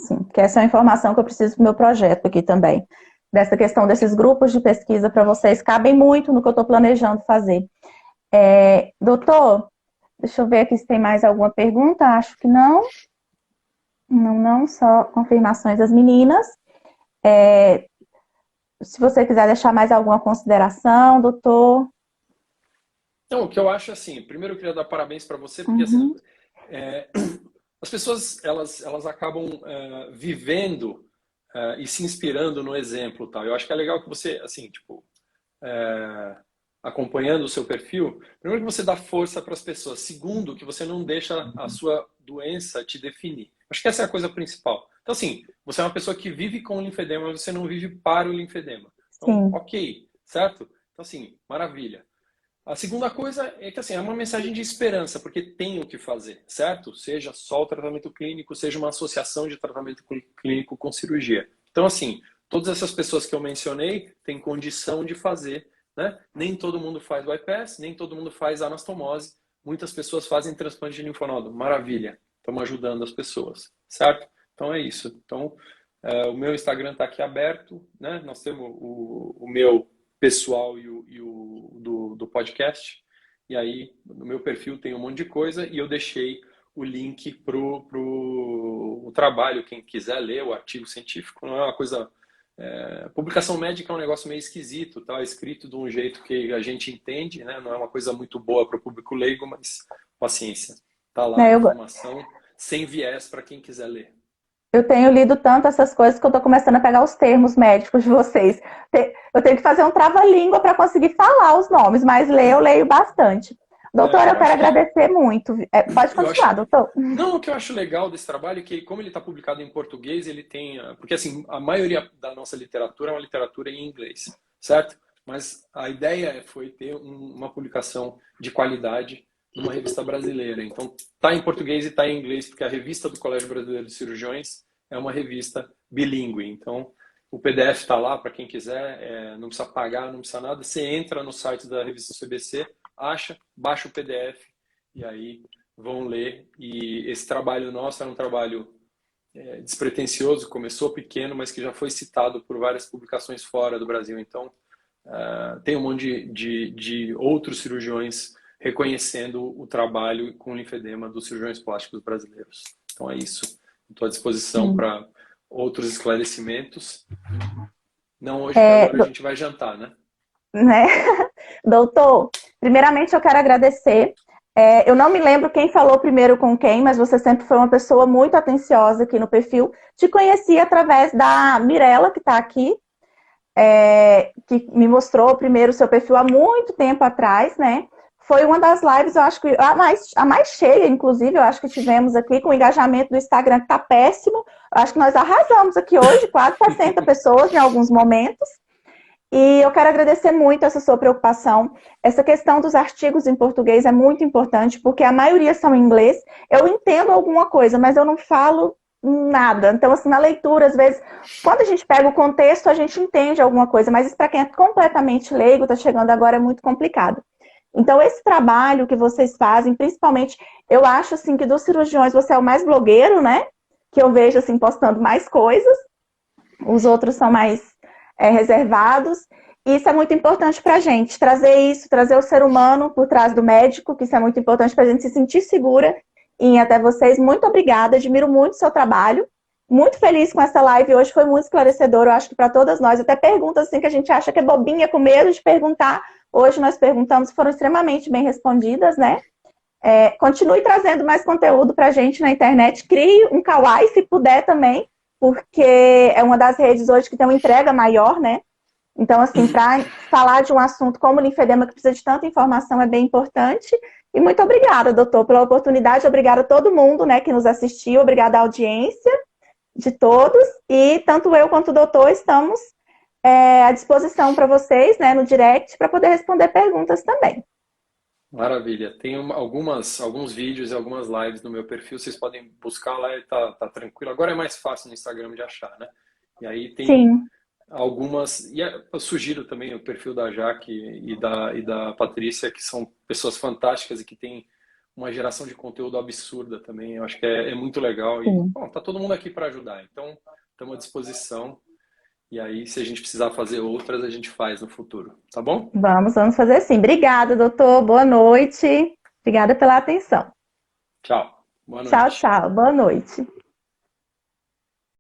Sim, que essa é uma informação que eu preciso para o meu projeto aqui também. Dessa questão desses grupos de pesquisa para vocês, cabem muito no que eu estou planejando fazer. Doutor, deixa eu ver aqui se tem mais alguma pergunta. Acho que não. Não, só confirmações das meninas. Se você quiser deixar mais alguma consideração, doutor. Então, o que eu acho assim, primeiro eu queria dar parabéns para você, porque assim, Uhum. é, as pessoas elas acabam vivendo e se inspirando no exemplo, tal. Eu acho que é legal que você, assim, tipo, é, acompanhando o seu perfil, primeiro que você dá força para as pessoas, segundo que você não deixa a sua doença te definir. Acho que essa é a coisa principal. Então, assim, você é uma pessoa que vive com o linfedema, mas você não vive para o linfedema. Então, Sim. ok, certo? Então, assim, maravilha. A segunda coisa é que assim, é uma mensagem de esperança, porque tem o que fazer, certo? Seja só o tratamento clínico, seja uma associação de tratamento clínico com cirurgia. Então, assim, todas essas pessoas que eu mencionei têm condição de fazer, né? Nem todo mundo faz bypass, nem todo mundo faz anastomose. Muitas pessoas fazem transplante de linfonodo. Maravilha, estamos ajudando as pessoas, certo? Então é isso. Então, o meu Instagram está aqui aberto, né? Nós temos o meu pessoal e o do podcast. E aí, no meu perfil tem um monte de coisa e eu deixei o link pro trabalho, quem quiser ler o artigo científico. Não é uma coisa... publicação médica é um negócio meio esquisito, tá? Escrito de um jeito que a gente entende, né? Não é uma coisa muito boa para o público leigo, mas paciência. Tá lá a Eu, informação sem viés para quem quiser ler. eu tenho lido tanto essas coisas que eu estou começando a pegar os termos médicos de vocês. Eu tenho que fazer um trava-língua para conseguir falar os nomes, mas ler eu leio bastante. Doutor, eu Eu quero acho que agradecer muito. Pode eu acho continuar, doutor. Não, o que eu acho legal desse trabalho é que, como ele está publicado em português, ele tem. Porque, assim, a maioria da nossa literatura é uma literatura em inglês, certo? Mas a ideia foi ter uma publicação de qualidade numa revista brasileira. Então, tá em português e tá em inglês, porque a revista do Colégio Brasileiro de Cirurgiões é uma revista bilíngue. Então, o PDF está lá para quem quiser, não precisa pagar, não precisa nada. Você entra no site da revista CBC, acha, baixa o PDF e aí vão ler. E esse trabalho nosso é um trabalho despretensioso, começou pequeno, mas que já foi citado por várias publicações fora do Brasil. Então, tem um monte de outros cirurgiões reconhecendo o trabalho com linfedema dos cirurgiões plásticos brasileiros. Então é isso. Estou à disposição para outros esclarecimentos. Não hoje, porque agora a gente vai jantar, né? Né? Doutor, primeiramente eu quero agradecer. Eu não me lembro quem falou primeiro com quem, mas você sempre foi uma pessoa muito atenciosa aqui no perfil. Te conheci através da Mirella, que está aqui, que me mostrou primeiro o seu perfil há muito tempo atrás, né? Foi uma das lives, eu acho que a mais cheia, inclusive, eu acho que tivemos aqui, com o engajamento do Instagram que está péssimo. Eu acho que nós arrasamos aqui hoje, quase 60 pessoas em alguns momentos. E eu quero agradecer muito essa sua preocupação. Essa questão dos artigos em português é muito importante, porque a maioria são em inglês. Eu entendo alguma coisa, mas eu não falo nada. Então, assim, na leitura, às vezes, quando a gente pega o contexto, a gente entende alguma coisa, mas isso para quem é completamente leigo, está chegando agora, é muito complicado. Então, esse trabalho que vocês fazem, principalmente, eu acho, assim, que dos cirurgiões você é o mais blogueiro, né? Que eu vejo, assim, postando mais coisas. Os outros são mais reservados. isso é muito importante para a gente, trazer isso, trazer o ser humano por trás do médico, que isso é muito importante para a gente se sentir segura em ir até vocês. Muito obrigada, admiro muito o seu trabalho. Muito feliz com essa live hoje, foi muito esclarecedor, eu acho que para todas nós. Até perguntas assim que a gente acha que é bobinha, com medo de perguntar. Hoje nós perguntamos, foram extremamente bem respondidas, né? Continue trazendo mais conteúdo para a gente na internet. Crie um Kawaii, se puder também, porque é uma das redes hoje que tem uma entrega maior, né? Então, assim, para falar de um assunto como linfedema, que precisa de tanta informação, é bem importante. E muito obrigada, doutor, pela oportunidade. Obrigada a todo mundo, né, que nos assistiu. Obrigada à audiência de todos. E tanto eu quanto o doutor estamos à disposição para vocês, né, no direct, para poder responder perguntas também. Maravilha. Tem alguns vídeos e algumas lives no meu perfil, vocês podem buscar lá e tá tranquilo. Agora é mais fácil no Instagram de achar, né? E aí tem Sim, algumas. Eu sugiro também o perfil da Jaque e da Patrícia, que são pessoas fantásticas e que têm uma geração de conteúdo absurda também. Eu acho que é muito legal e, sim. bom, tá todo mundo aqui para ajudar. Então, estamos à disposição. E aí, se a gente precisar fazer outras, a gente faz no futuro, tá bom? Vamos fazer sim. Obrigada, doutor. Boa noite. Obrigada pela atenção. Tchau. Boa Tchau, noite. tchau. Boa noite.